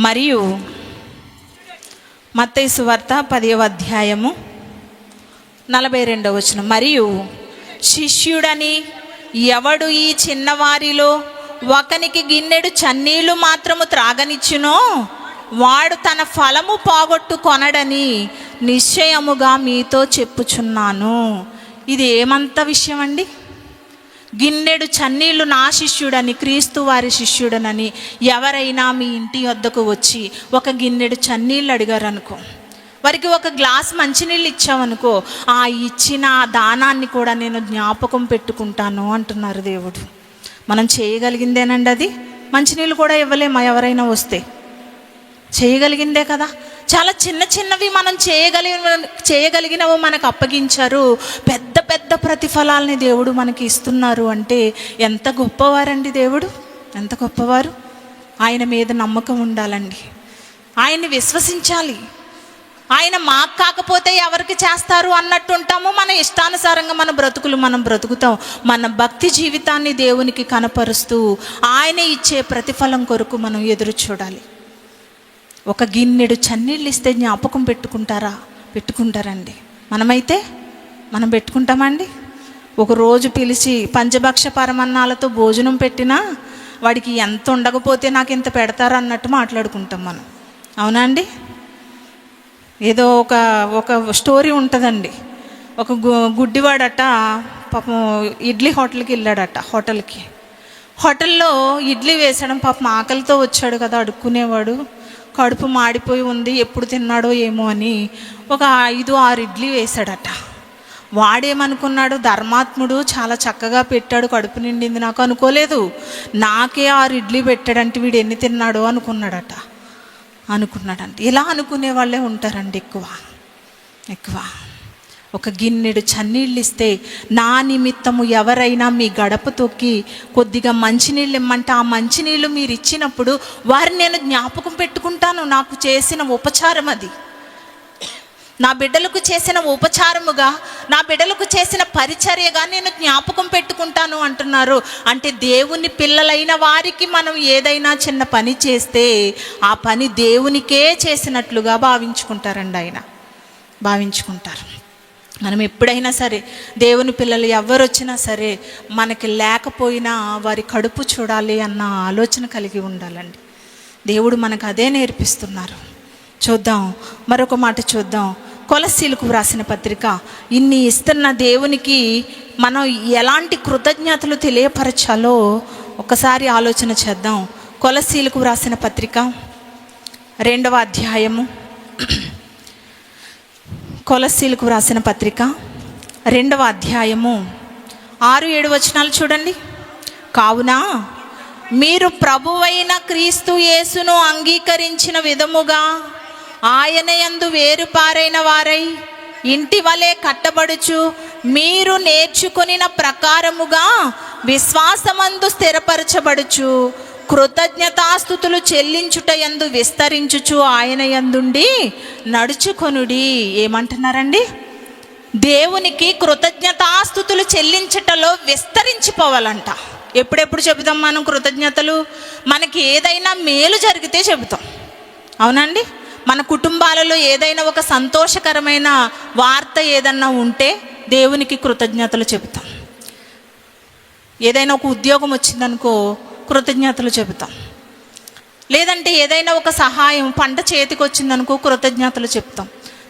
మరియు మత్తయి సువార్త 10వ అధ్యాయము 42వ వచనం, మరియు శిష్యుడని ఎవడు ఈ చిన్నవారిలో ఒకనికి గిన్నెడు చన్నీళ్ళు మాత్రము త్రాగనిచ్చునో వాడు తన ఫలము పోగొట్టుకొనడని నిశ్చయముగా మీతో చెప్పుచున్నాను. ఇది ఏమంత విషయం అండి? గిన్నెడు చన్నీళ్ళు నా శిష్యుడని, క్రీస్తు వారి శిష్యుడనని ఎవరైనా మీ ఇంటి వద్దకు వచ్చి ఒక గిన్నెడు చన్నీళ్ళు అడిగారు అనుకో, వారికి ఒక గ్లాస్ మంచినీళ్ళు ఇచ్చామనుకో, ఆ ఇచ్చిన దానాన్ని కూడా నేను జ్ఞాపకం పెట్టుకుంటాను అంటున్నారు దేవుడు. మనం చేయగలిగిందేనండి అది. మంచినీళ్ళు కూడా ఇవ్వలేమా? ఎవరైనా వస్తే చేయగలిగిందే కదా. చాలా చిన్న చిన్నవి మనం చేయగలిగినవి మనకు అప్పగించారు. పెద్ద పెద్ద ప్రతిఫలాల్ని దేవుడు మనకి ఇస్తున్నారు అంటే ఎంత గొప్పవారండి దేవుడు, ఎంత గొప్పవారు. ఆయన మీద నమ్మకం ఉండాలండి, ఆయన్ని విశ్వసించాలి. ఆయన మాకు కాకపోతే ఎవరికి చేస్తారు అన్నట్టు ఉంటాము. మన ఇష్టానుసారంగా మన బ్రతుకులు మనం బ్రతుకుతాం. మన భక్తి జీవితాన్ని దేవునికి కనపరుస్తూ ఆయన ఇచ్చే ప్రతిఫలం కొరకు మనం ఎదురు చూడాలి. ఒక గిన్నెడు చన్నీళ్ళు ఇస్తే జ్ఞాపకం పెట్టుకుంటారండి. మనమైతే మనం పెట్టుకుంటామండి? ఒకరోజు పిలిచి పంచభక్ష పరమన్నాలతో భోజనం పెట్టినా వాడికి ఎంత ఉండకపోతే నాకు ఇంత పెడతారు అన్నట్టు మాట్లాడుకుంటాం మనం. అవునా అండి? ఏదో ఒక స్టోరీ ఉంటుందండి. ఒక గుడ్డివాడట పాపం ఇడ్లీ హోటల్కి వెళ్ళాడట. హోటల్లో ఇడ్లీ వేసడం, పాపం ఆకలితో వచ్చాడు కదా, అడుక్కునేవాడు. కడుపు మాడిపోయి ఉంది, ఎప్పుడు తిన్నాడో ఏమో అని ఒక 5-6 ఇడ్లీ వేశాడట. వాడేమనుకున్నాడు, ధర్మాత్ముడు చాలా చక్కగా పెట్టాడు, కడుపు నిండింది నాకు అనుకోలేదు. నాకే 6 ఇడ్లీ పెట్టాడంటే వీడు ఎన్ని తిన్నాడో అనుకున్నాడంట. ఇలా అనుకునే వాళ్ళే ఉంటారండి ఎక్కువ. ఒక గిన్నెడు చన్నీళ్ళు ఇస్తే నా నిమిత్తము ఎవరైనా మీ గడప తొక్కి కొద్దిగా మంచినీళ్ళు ఇమ్మంటే ఆ మంచినీళ్ళు మీరు ఇచ్చినప్పుడు వారిని నేను జ్ఞాపకం పెట్టుకుంటాను. నాకు చేసిన ఉపచారం అది. నా బిడ్డలకు చేసిన ఉపచారముగా, నా బిడ్డలకు చేసిన పరిచర్యగా నేను జ్ఞాపకం పెట్టుకుంటాను అంటున్నారు. అంటే దేవుని పిల్లలైన వారికి మనం ఏదైనా చిన్న పని చేస్తే ఆ పని దేవునికే చేసినట్లుగా భావించుకుంటారండి. భావించుకుంటారు. మనం ఎప్పుడైనా సరే దేవుని పిల్లలు ఎవరు వచ్చినా సరే మనకి లేకపోయినా వారి కడుపు చూడాలి అన్న ఆలోచన కలిగి ఉండాలండి. దేవుడు మనకు అదే నేర్పిస్తున్నారు. చూద్దాం, మరొక మాట చూద్దాం. కొలస్సీలకు వ్రాసిన పత్రిక. ఇన్ని ఇస్తున్న దేవునికి మనం ఎలాంటి కృతజ్ఞతలు తెలియపరచాలో ఒకసారి ఆలోచన చేద్దాం. కొలస్సీలకు వ్రాసిన పత్రిక 2వ అధ్యాయము, కొలస్సీలకు వ్రాసిన పత్రిక 2వ అధ్యాయము 6-7 వచనాలు చూడండి. కావున మీరు ప్రభువైన క్రీస్తు యేసును అంగీకరించిన విధముగా ఆయన యందు వేరుపారైన వారై ఇంటి వలె కట్టబడుచు మీరు నేర్చుకొనిన ప్రకారముగా విశ్వాసమందు స్థిరపరచబడుచు కృతజ్ఞతాస్తుతులు చెల్లించుట యందు విస్తరించుచు ఆయన యందుండి నడుచుకొనుడి. ఏమంటున్నారండి? దేవునికి కృతజ్ఞతాస్తుతులు చెల్లించుటలో విస్తరించిపోవాలంట. ఎప్పుడెప్పుడు చెబుతాం మనం కృతజ్ఞతలు? మనకి ఏదైనా మేలు జరిగితే చెబుతాం. అవునండి? మన కుటుంబాలలో ఏదైనా ఒక సంతోషకరమైన వార్త ఏదన్నా ఉంటే దేవునికి కృతజ్ఞతలు చెబుతాం. ఏదైనా ఒక ఉద్యోగం వచ్చిందనుకో కృతజ్ఞతలు చెబుతాం. లేదంటే ఏదైనా ఒక సహాయం, పంట చేతికి వచ్చిందనుకో కృతజ్ఞతలు చెప్తాం.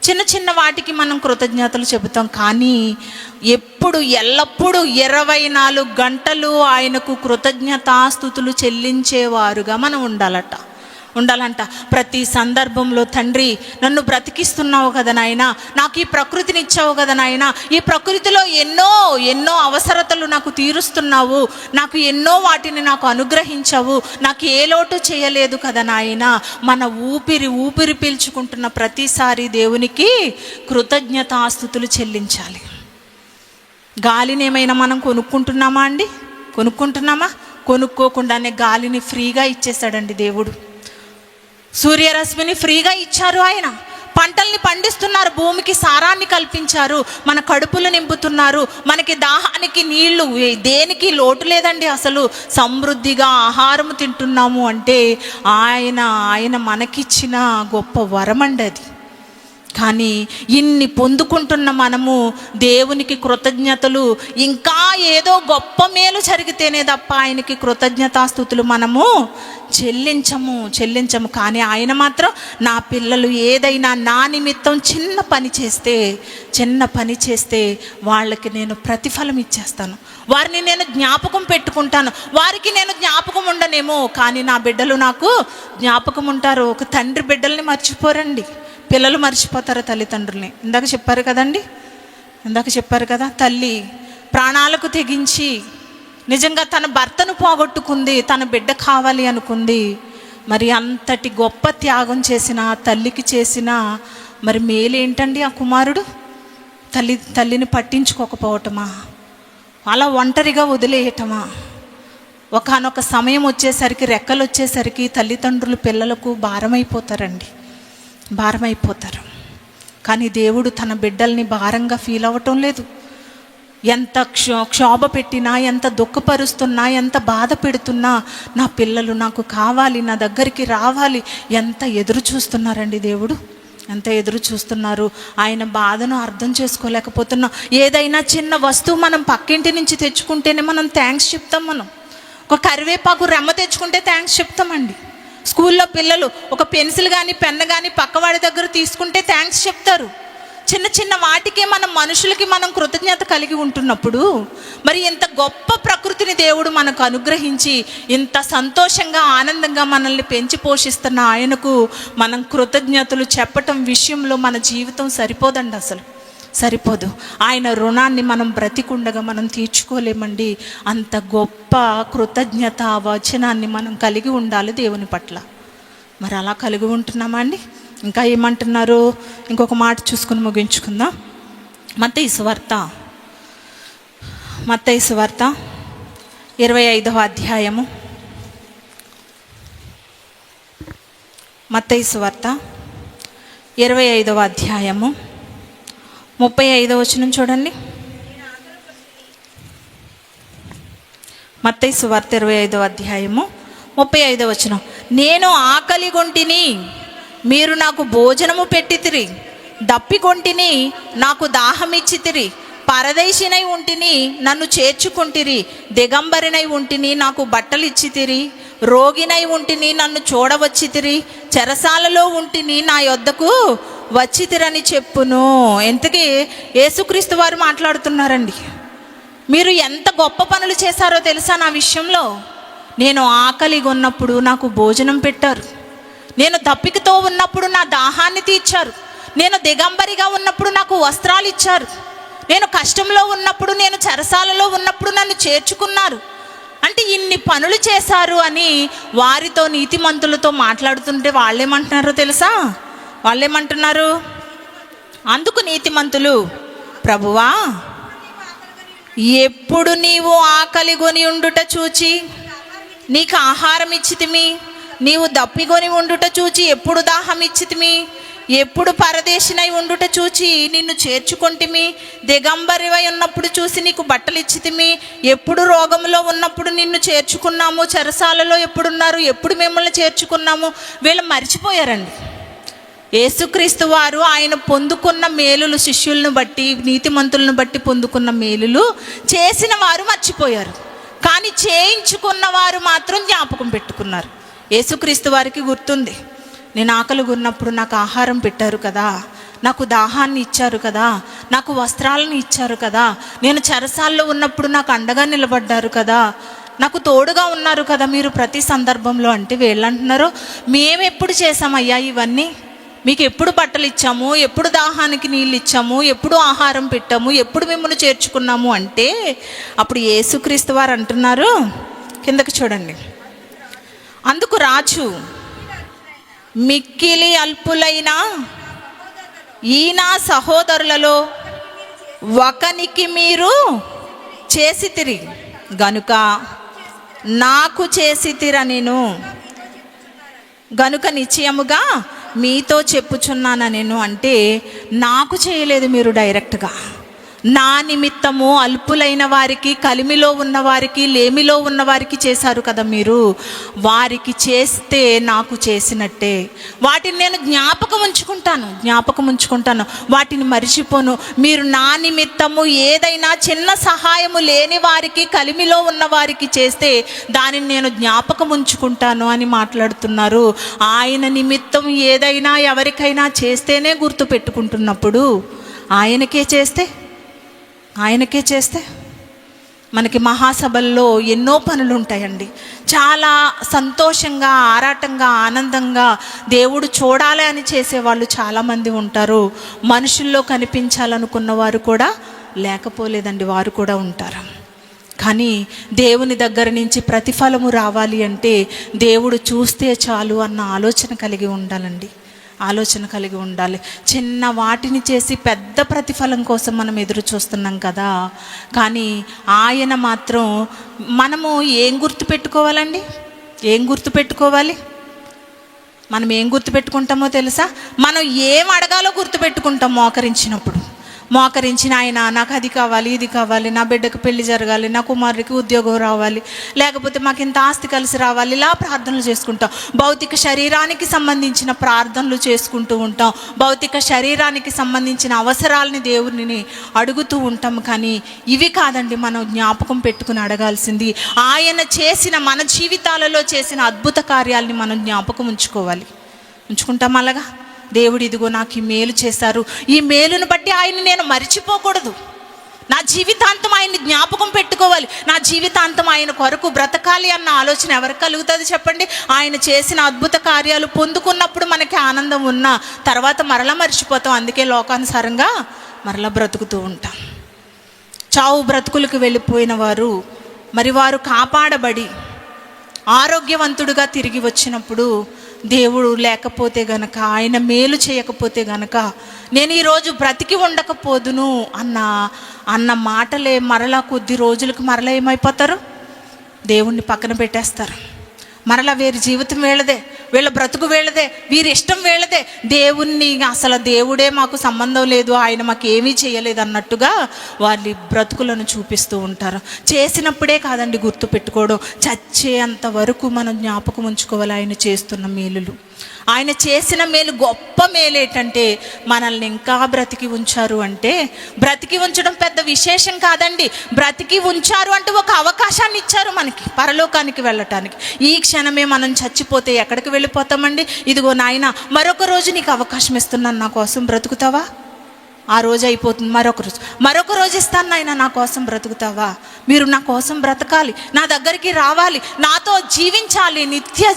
చిన్న చిన్న వాటికి మనం కృతజ్ఞతలు చెబుతాం. కానీ ఎల్లప్పుడూ 24 గంటలు ఆయనకు కృతజ్ఞతాస్తుతులు చెల్లించేవారుగా మనం ఉండాలంట. ప్రతి సందర్భంలో తండ్రి నన్ను బ్రతికిస్తున్నావు కదా నాయనా, నాకు ఈ ప్రకృతిని ఇచ్చావు కదా నాయనా, ఈ ప్రకృతిలో ఎన్నో అవసరతలు నాకు తీరుస్తున్నావు, నాకు ఎన్నో వాటిని నాకు అనుగ్రహించావు, నాకు ఏ లోటు చేయలేదు కదా నాయనా. మన ఊపిరి పీల్చుకుంటున్న ప్రతిసారి దేవునికి కృతజ్ఞతాస్తుతులు చెల్లించాలి. గాలిని ఏమైనా మనం కొనుక్కుంటున్నామా అండి? కొనుక్కుంటున్నామా? కొనుక్కోకుండానే గాలిని ఫ్రీగా ఇచ్చేశాడండి దేవుడు. సూర్యరశ్మిని ఫ్రీగా ఇచ్చారు ఆయన. పంటల్ని పండిస్తున్నారు, భూమికి సారాన్ని కల్పించారు, మన కడుపులు నింపుతున్నారు, మనకి దాహానికి నీళ్లు, దేనికి లోటు లేదండి. అసలు సమృద్ధిగా ఆహారం తింటున్నాము అంటే ఆయన మనకిచ్చిన గొప్ప వరం అండి అది. కానీ ఇన్ని పొందుకుంటున్న మనము దేవునికి కృతజ్ఞతలు, ఇంకా ఏదో గొప్ప మేలు జరిగితేనే తప్ప ఆయనకి కృతజ్ఞతాస్తుతులు మనము చెల్లించము. కానీ ఆయన మాత్రం నా పిల్లలు ఏదైనా నా నిమిత్తం చిన్న పని చేస్తే వాళ్ళకి నేను ప్రతిఫలం ఇచ్చేస్తాను, వారిని నేను జ్ఞాపకం పెట్టుకుంటాను. వారికి నేను జ్ఞాపకం ఉండనేమో, కానీ నా బిడ్డలు నాకు జ్ఞాపకం ఉంటారు. ఒక తండ్రి బిడ్డల్ని మర్చిపోరండి, పిల్లలు మర్చిపోతారు తల్లిదండ్రుల్ని. ఇందాక చెప్పారు కదా, తల్లి ప్రాణాలకు తెగించి నిజంగా తన భర్తను పోగొట్టుకుంది, తన బిడ్డ కావాలి అనుకుంది. మరి అంతటి గొప్ప త్యాగం చేసిన తల్లికి చేసిన మరి మేలేంటండి? ఆ కుమారుడు తల్లిని పట్టించుకోకపోవటమా, అలా ఒంటరిగా వదిలేయటమా? ఒకానొక సమయం వచ్చేసరికి, రెక్కలు వచ్చేసరికి తల్లిదండ్రులు పిల్లలకు భారమైపోతారు. కానీ దేవుడు తన బిడ్డల్ని భారంగా ఫీల్ అవ్వటం లేదు. ఎంత క్షోభ పెట్టినా, ఎంత దుఃఖపరుస్తున్నా, ఎంత బాధ పెడుతున్నా నా పిల్లలు నాకు కావాలి, నా దగ్గరికి రావాలి, ఎంత ఎదురు చూస్తున్నారండి దేవుడు, ఎంత ఎదురు చూస్తున్నారు. ఆయన బాధను అర్థం చేసుకోలేకపోతున్నాం. ఏదైనా చిన్న వస్తువు మనం పక్కింటి నుంచి తెచ్చుకుంటేనే మనం థ్యాంక్స్ చెప్తాం. మనం ఒక కరివేపాకు రెమ్మ తెచ్చుకుంటే థ్యాంక్స్ చెప్తామండి. స్కూల్లో పిల్లలు ఒక పెన్సిల్ కానీ పెన్ను కానీ పక్కవాడి దగ్గర తీసుకుంటే థ్యాంక్స్ చెప్తారు. చిన్న చిన్న వాటికే మనుషులకి మనం కృతజ్ఞత కలిగి ఉంటున్నప్పుడు మరి ఇంత గొప్ప ప్రకృతిని దేవుడు మనకు అనుగ్రహించి ఇంత సంతోషంగా ఆనందంగా మనల్ని పెంచి పోషిస్తున్న ఆయనకు మనం కృతజ్ఞతలు చెప్పటం విషయంలో మన జీవితం సరిపోదండి, అసలు సరిపోదు. ఆయన రుణాన్ని మనం బ్రతికుండగా మనం తీర్చుకోలేమండి. అంత గొప్ప కృతజ్ఞత వచనాన్ని మనం కలిగి ఉండాలి దేవుని పట్ల. మరి అలా కలిగి ఉంటున్నామా అండి? ఇంకా ఏమంటున్నారు? ఇంకొక మాట చూసుకుని ముగించుకుందాం. మత్తయి సువార్త 25వ అధ్యాయము. మత్తయి సువార్త 25వ అధ్యాయము 35వ వచనం చూడండి. మత్తయి సువార్త 25వ అధ్యాయము 35వ వచనం. నేను ఆకలిగొంటిని, మీరు నాకు భోజనము పెట్టితిరి, దప్పికొంటిని, నాకు దాహమిచ్చితిరి, పరదేశినై ఉంటిని, నన్ను చేర్చుకుంటిరి, దిగంబరినై ఉంటిని, నాకు బట్టలు ఇచ్చితిరి, రోగినై ఉంటిని, నన్ను చూడవచ్చితిరి, చెరసాలలో ఉంటిని, నా యొద్దకు వచ్చితిరని చెప్పును. ఎంతకీ యేసుక్రీస్తు వారు మాట్లాడుతున్నారండి. మీరు ఎంత గొప్ప పనులు చేశారో తెలుసా నా విషయంలో? నేను ఆకలిగా ఉన్నప్పుడు నాకు భోజనం పెట్టారు, నేను దప్పికతో ఉన్నప్పుడు నా దాహాన్ని తీర్చారు, నేను దిగంబరిగా ఉన్నప్పుడు నాకు వస్త్రాలు ఇచ్చారు, నేను కష్టంలో ఉన్నప్పుడు, నేను చెరసాలలో ఉన్నప్పుడు నన్ను చేర్చుకున్నారు. అంటే ఇన్ని పనులు చేశారు అని వారితో, నీతిమంతులతో మాట్లాడుతుంటే వాళ్ళేమంటున్నారో తెలుసా? వాళ్ళేమంటున్నారు? అందుకు నీతిమంతులు, ప్రభువా, ఎప్పుడు నీవు ఆకలిగొని ఉండుట చూచి నీకు ఆహారం ఇచ్చితిమి, నీవు దప్పిగొని ఉండుట చూచి ఎప్పుడు దాహం ఇచ్చితిమి, ఎప్పుడు పరదేశినై ఉండుట చూచి నిన్ను చేర్చుకొంటిమి, దిగంబరివై ఉన్నప్పుడు చూసి నీకు బట్టలు ఇచ్చితిమి, ఎప్పుడు రోగంలో ఉన్నప్పుడు నిన్ను చేర్చుకున్నాము, చెరసాలలో ఎప్పుడున్నారు, ఎప్పుడు మిమ్మల్ని చేర్చుకున్నాము. వీళ్ళు మర్చిపోయారండి. యేసుక్రీస్తు వారు ఆయన పొందుకున్న మేలులు, శిష్యులను బట్టి, నీతిమంతులను బట్టి పొందుకున్న మేలులు చేసిన వారు మర్చిపోయారు. కానీ చేయించుకున్న వారు మాత్రం జ్ఞాపకం పెట్టుకున్నారు. యేసుక్రీస్తు వారికి గుర్తుంది, నేను ఆకలిగా ఉన్నప్పుడు నాకు ఆహారం పెట్టారు కదా, నాకు దాహాన్ని ఇచ్చారు కదా, నాకు వస్త్రాలను ఇచ్చారు కదా, నేను చెరసాల్లో ఉన్నప్పుడు నాకు అండగా నిలబడ్డారు కదా, నాకు తోడుగా ఉన్నారు కదా మీరు ప్రతి సందర్భంలో. అంటే వీళ్ళు అంటున్నారు, మేము ఎప్పుడు చేసామయ్యా ఇవన్నీ? మీకు ఎప్పుడు బట్టలు ఇచ్చాము, ఎప్పుడు దాహానికి నీళ్ళు ఇచ్చాము, ఎప్పుడు ఆహారం పెట్టాము, ఎప్పుడు మిమ్మల్ని చేర్చుకున్నాము అంటే అప్పుడు యేసుక్రీస్తు వారు అంటున్నారు, కిందకి చూడండి. అందుకు రాజు, మిక్కిలి అల్పులైన ఈ నా సహోదరులలో ఒకనికి మీరు చేసితిరి గనుక నాకు చేసితిరా నేను, గనుక నిశ్చయముగా మీతో చెప్పుచున్నాను నేను. అంటే నాకు చేయలేదు మీరు డైరెక్ట్గా, నా నిమిత్తము అల్పులైన వారికి, కలిమిలో ఉన్నవారికి, లేమిలో ఉన్నవారికి చేశారు కదా మీరు. వారికి చేస్తే నాకు చేసినట్టే. వాటిని నేను జ్ఞాపకం ఉంచుకుంటాను, వాటిని మరిచిపోను. మీరు నా నిమిత్తము ఏదైనా చిన్న సహాయము లేని వారికి, కలిమిలో ఉన్న వారికి చేస్తే దానిని నేను జ్ఞాపకం ఉంచుకుంటాను అని మాట్లాడుతున్నారు. ఆయన నిమిత్తం ఏదైనా ఎవరికైనా చేస్తేనే గుర్తు పెట్టుకుంటున్నప్పుడు ఆయనకే చేస్తే మనకి మహాసభల్లో ఎన్నో పనులు ఉంటాయండి. చాలా సంతోషంగా, ఆరాటంగా, ఆనందంగా దేవుడు చూడాలి అని చేసేవాళ్ళు చాలామంది ఉంటారు. మనుషుల్లో కనిపించాలనుకున్న వారు కూడా లేకపోలేదండి, వారు కూడా ఉంటారు. కానీ దేవుని దగ్గర నుంచి ప్రతిఫలము రావాలి అంటే దేవుడు చూస్తే చాలు అన్న ఆలోచన కలిగి ఉండాలి. చిన్న వాటిని చేసి పెద్ద ప్రతిఫలం కోసం మనం ఎదురు చూస్తున్నాం కదా. కానీ ఆయన మాత్రం, మనము ఏం గుర్తుపెట్టుకోవాలండి? మనం ఏం గుర్తుపెట్టుకుంటామో తెలుసా? మనం ఏం అడగాలో గుర్తుపెట్టుకుంటాం. మోకరించిన ఆయన నాకు అది కావాలి, ఇది కావాలి, నా బిడ్డకు పెళ్లి జరగాలి, నా కుమారుడికి ఉద్యోగం రావాలి, లేకపోతే మాకు ఇంత ఆస్తి కలిసి రావాలి, ఇలా ప్రార్థనలు చేసుకుంటాం. భౌతిక శరీరానికి సంబంధించిన ప్రార్థనలు చేసుకుంటూ ఉంటాం. భౌతిక శరీరానికి సంబంధించిన అవసరాలని దేవుడిని అడుగుతూ ఉంటాం. కానీ ఇవి కాదండి మనం జ్ఞాపకం పెట్టుకుని అడగాల్సింది. ఆయన చేసిన, మన జీవితాలలో చేసిన అద్భుత కార్యాలని మనం జ్ఞాపకం ఉంచుకుంటాం. అలాగా దేవుడు ఇదిగో నాకు ఈ మేలు చేశారు, ఈ మేలును బట్టి ఆయన నేను మరిచిపోకూడదు. నా జీవితాంతం ఆయన్ని జ్ఞాపకం పెట్టుకోవాలి. నా జీవితాంతం ఆయన కొరకు బ్రతకాలి అన్న ఆలోచన ఎవరికి కలుగుతుంది చెప్పండి? ఆయన చేసిన అద్భుత కార్యాలు పొందుకున్నప్పుడు మనకి ఆనందం ఉన్నా తర్వాత మరలా మర్చిపోతాం. అందుకే లోకానుసారంగా మరలా బ్రతుకుతూ ఉంటాం. చావు బ్రతుకులకు వెళ్ళిపోయిన వారు, మరి వారు కాపాడబడి ఆరోగ్యవంతుడుగా తిరిగి వచ్చినప్పుడు దేవుడు లేకపోతే గనక, ఆయన మేలు చేయకపోతే గనక నేను ఈరోజు బ్రతికి ఉండకపోదును అన్న మాటలే మరలా కొద్ది రోజులకు మరలా ఏమైపోతారు? దేవుణ్ణి పక్కన పెట్టేస్తారు. మరలా వీరి జీవితం వీళ్ళదే, వీళ్ళ బ్రతుకు వీళ్ళదే, వీరి ఇష్టం వీళ్ళదే. దేవుణ్ణి అసలు దేవుడే మాకు సంబంధం లేదు, ఆయన మాకు ఏమీ చేయలేదు అన్నట్టుగా వాళ్ళ బ్రతుకులను చూపిస్తూ ఉంటారు. చేసినప్పుడే కాదండి గుర్తు పెట్టుకోవడం, చచ్చేంత వరకు మనం జ్ఞాపకం ఉంచుకోవాలి ఆయన చేస్తున్న మేలులు. ఆయన చేసిన మేలు, గొప్ప మేలు ఏంటంటే మనల్ని ఇంకా బ్రతికి ఉంచారు. అంటే బ్రతికి ఉంచడం పెద్ద విశేషం కాదండి. బ్రతికి ఉంచారు అంటే ఒక అవకాశాన్ని ఇచ్చారు మనకి పరలోకానికి వెళ్ళటానికి. ఈ క్షణమే మనం చచ్చిపోతే ఎక్కడికి వెళ్ళిపోతామండి? ఇదిగో నాయన, మరొక రోజు నీకు అవకాశం ఇస్తున్నాను, నా కోసం బ్రతుకుతావా? ఆ రోజు అయిపోతుంది, మరొక రోజు ఇస్తాను నాయన, నా కోసం బ్రతుకుతావా? మీరు నా కోసం బ్రతకాలి, నా దగ్గరికి రావాలి, నాతో జీవించాలి. నిత్య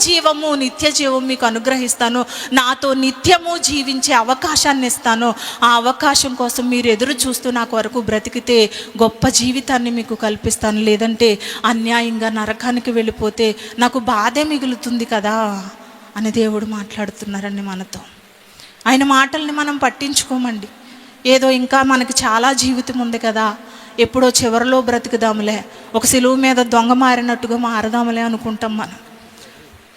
జీవం మీకు అనుగ్రహిస్తాను, నాతో నిత్యము జీవించే అవకాశాన్ని ఇస్తాను. ఆ అవకాశం కోసం మీరు ఎదురు చూస్తూ నా కొరకు బ్రతికితే గొప్ప జీవితాన్ని మీకు కల్పిస్తాను. లేదంటే అన్యాయంగా నరకానికి వెళ్ళిపోతే నాకు బాధే మిగులుతుంది కదా అని దేవుడు మాట్లాడుతున్నారండి మనతో. ఆయన మాటల్ని మనం పట్టించుకోమండి. ఏదో ఇంకా మనకి చాలా జీవితం ఉంది కదా, ఎప్పుడో చివరిలో బ్రతుకుదాములే, ఒక సిలువ మీద దొంగ మారినట్టుగా మారదాములే అనుకుంటాం మనం.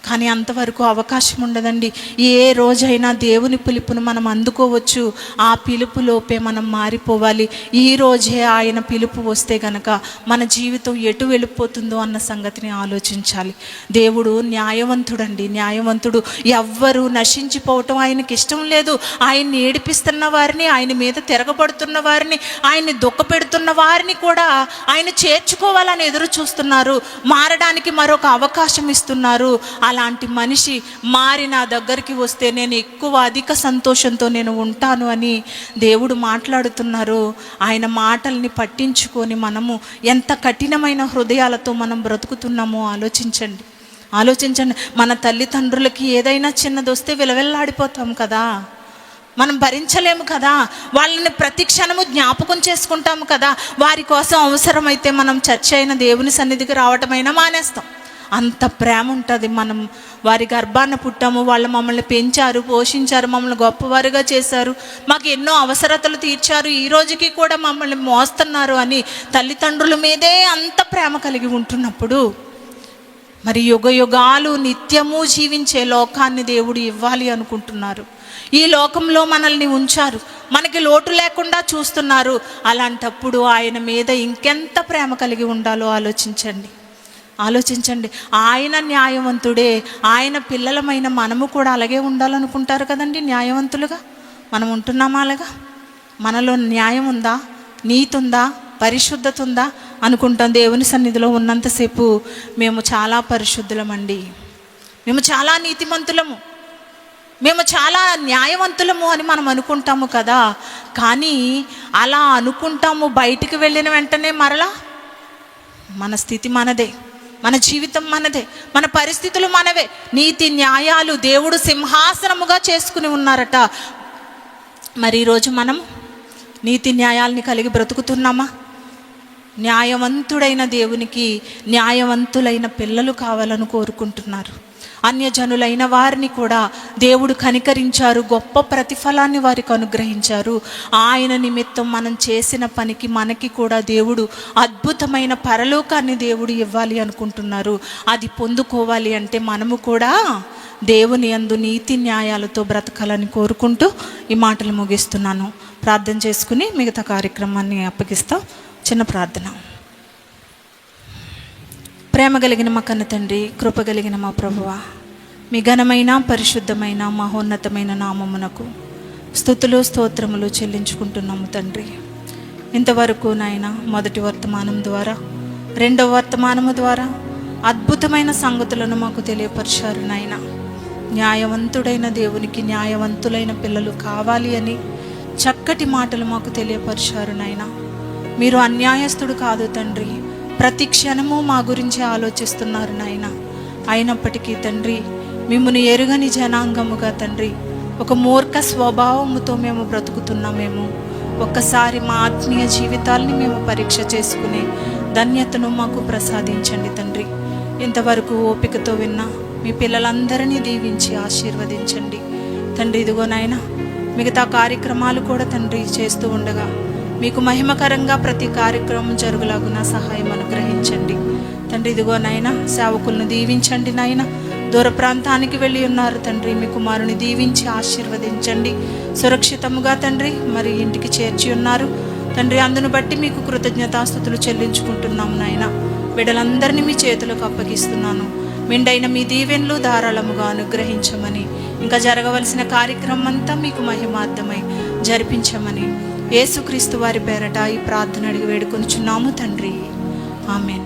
కానీ అంతవరకు అవకాశం ఉండదండి. ఏ రోజైనా దేవుని పిలుపును మనం అందుకోవచ్చు. ఆ పిలుపులోపే మనం మారిపోవాలి. ఈ రోజే ఆయన పిలుపు వస్తే గనక మన జీవితం ఎటు వెళ్ళిపోతుందో అన్న సంగతిని ఆలోచించాలి. దేవుడు న్యాయవంతుడు. ఎవ్వరూ నశించిపోవటం ఆయనకి ఇష్టం లేదు. ఆయన్ని ఏడిపిస్తున్న వారిని, ఆయన మీద తిరగబడుతున్న వారిని, ఆయన్ని దుఃఖపెడుతున్న వారిని కూడా ఆయన చేర్చుకోవాలని ఎదురు చూస్తున్నారు. మారడానికి మరొక అవకాశం ఇస్తున్నారు. అలాంటి మనిషి మారి నా దగ్గరికి వస్తే నేను అధిక సంతోషంతో నేను ఉంటాను అని దేవుడు మాట్లాడుతున్నారు. ఆయన మాటల్ని పట్టించుకొని మనము ఎంత కఠినమైన హృదయాలతో మనం బ్రతుకుతున్నామో ఆలోచించండి. మన తల్లిదండ్రులకి ఏదైనా చిన్నది వస్తే విలవెల్లాడిపోతాం కదా, మనం భరించలేము కదా, వాళ్ళని ప్రతి క్షణము జ్ఞాపకం చేసుకుంటాము కదా. వారి కోసం అవసరమైతే మనం చర్చ అయిన దేవుని సన్నిధికి రావటమైనా మానేస్తాం. అంత ప్రేమ ఉంటుంది. మనం వారి గర్భాన పుట్టాము, వాళ్ళు మమ్మల్ని పెంచారు, పోషించారు, మమ్మల్ని గొప్పవారుగా చేశారు, మాకు ఎన్నో అవసరతలు తీర్చారు, ఈ రోజుకి కూడా మమ్మల్ని మోస్తున్నారు అని తల్లిదండ్రుల మీదే అంత ప్రేమ కలిగి ఉంటున్నప్పుడు మరి యుగ యుగాలు నిత్యము జీవించే లోకాన్ని దేవుడు ఇవ్వాలి అనుకుంటున్నారు. ఈ లోకంలో మనల్ని ఉంచారు, మనకి లోటు లేకుండా చూస్తున్నారు. అలాంటప్పుడు ఆయన మీద ఇంకెంత ప్రేమ కలిగి ఉండాలో ఆలోచించండి. ఆయన న్యాయవంతుడే. ఆయన పిల్లలమైన మనము కూడా అలాగే ఉండాలనుకుంటారు కదండి. న్యాయవంతులుగా మనం ఉంటున్నామా? అలాగా మనలో న్యాయం ఉందా, నీతి ఉందా, పరిశుద్ధత ఉందా అనుకుంటాం. దేవుని సన్నిధిలో ఉన్నంతసేపు మేము చాలా పరిశుద్ధులమండి, మేము చాలా నీతిమంతులము, మేము చాలా న్యాయవంతులము అని మనం అనుకుంటాము కదా. కానీ అలా అనుకుంటాము, బయటికి వెళ్ళిన వెంటనే మరలా మన స్థితి మనదే, మన జీవితం మనదే, మన పరిస్థితులు మనవే. నీతి న్యాయాలు దేవుడు సింహాసనముగా చేసుకుని ఉన్నారట. మరి ఈరోజు మనం నీతి న్యాయాల్ని కలిగి బ్రతుకుతున్నామా? న్యాయవంతుడైన దేవునికి న్యాయవంతులైన పిల్లలు కావాలని కోరుకుంటున్నారు. అన్యజనులైన వారిని కూడా దేవుడు కనికరించారు, గొప్ప ప్రతిఫలాన్ని వారికి అనుగ్రహించారు. ఆయన నిమిత్తం మనం చేసిన పనికి మనకి కూడా దేవుడు అద్భుతమైన పరలోకాన్ని దేవుడు ఇవ్వాలి అనుకుంటున్నారు. అది పొందుకోవాలి అంటే మనము కూడా దేవుని యందు నీతి న్యాయాలతో బ్రతకాలని కోరుకుంటూ ఈ మాటలు ముగిస్తున్నాను. ప్రార్థన చేసుకుని మిగతా కార్యక్రమాన్ని అప్పగిస్తాం. చిన్న ప్రార్థన. ప్రేమ కలిగిన మా కన్న తండ్రి, కృప కలిగిన మా ప్రభువా, మీ ఘనమైన పరిశుద్ధమైన మహోన్నతమైన నామమునకు స్తుతులు స్తోత్రములు చెల్లించుకుంటున్నాము తండ్రి. ఇంతవరకు నాయన మొదటి వర్తమానం ద్వారా, రెండవ వర్తమానము ద్వారా అద్భుతమైన సంగతులను మాకు తెలియపరిచారు నాయన. న్యాయవంతుడైన దేవునికి న్యాయవంతులైన పిల్లలు కావాలి అని చక్కటి మాటలు మాకు తెలియపరిచారు నాయన. మీరు అన్యాయస్తుడు కాదు తండ్రి, ప్రతి క్షణము మా గురించి ఆలోచిస్తున్నారు నాయన. అయినప్పటికీ తండ్రి, మిమ్మును ఎరుగని జనాంగముగా తండ్రి, ఒక మూర్ఖ స్వభావముతో మేము బ్రతుకుతున్నామేమో. ఒక్కసారి మా ఆత్మీయ జీవితాల్ని మేము పరీక్ష చేసుకునే ధన్యతను మాకు ప్రసాదించండి తండ్రి. ఇంతవరకు ఓపికతో విన్న మీ పిల్లలందరినీ దీవించి ఆశీర్వదించండి తండ్రి. ఇదిగో నాయన, మిగతా కార్యక్రమాలు కూడా తండ్రి చేస్తూ ఉండగా మీకు మహిమకరంగా ప్రతి కార్యక్రమం జరుగులాగున సహాయం అనుగ్రహించండి తండ్రి. ఇదిగో నాయన, సేవకులను దీవించండి నాయన. దూర ప్రాంతానికి వెళ్ళి ఉన్నారు తండ్రి, మీ కుమారుని దీవించి ఆశీర్వదించండి. సురక్షితముగా తండ్రి మరి ఇంటికి చేర్చి ఉన్నారు తండ్రి. అందును బట్టి మీకు కృతజ్ఞతాస్తుతులు చెల్లించుకుంటున్నాము నాయన. బిడ్డలందరినీ మీ చేతులకు అప్పగిస్తున్నాను. మెండైన మీ దీవెనలు ధారాళముగా అనుగ్రహించమని, ఇంకా జరగవలసిన కార్యక్రమం అంతా మీకు మహిమార్థమై జరిపించమని యేసుక్రీస్తు వారి పేరట ఈ ప్రార్థన అడిగి వేడుకొనుచున్నాము తండ్రి. ఆమెన్.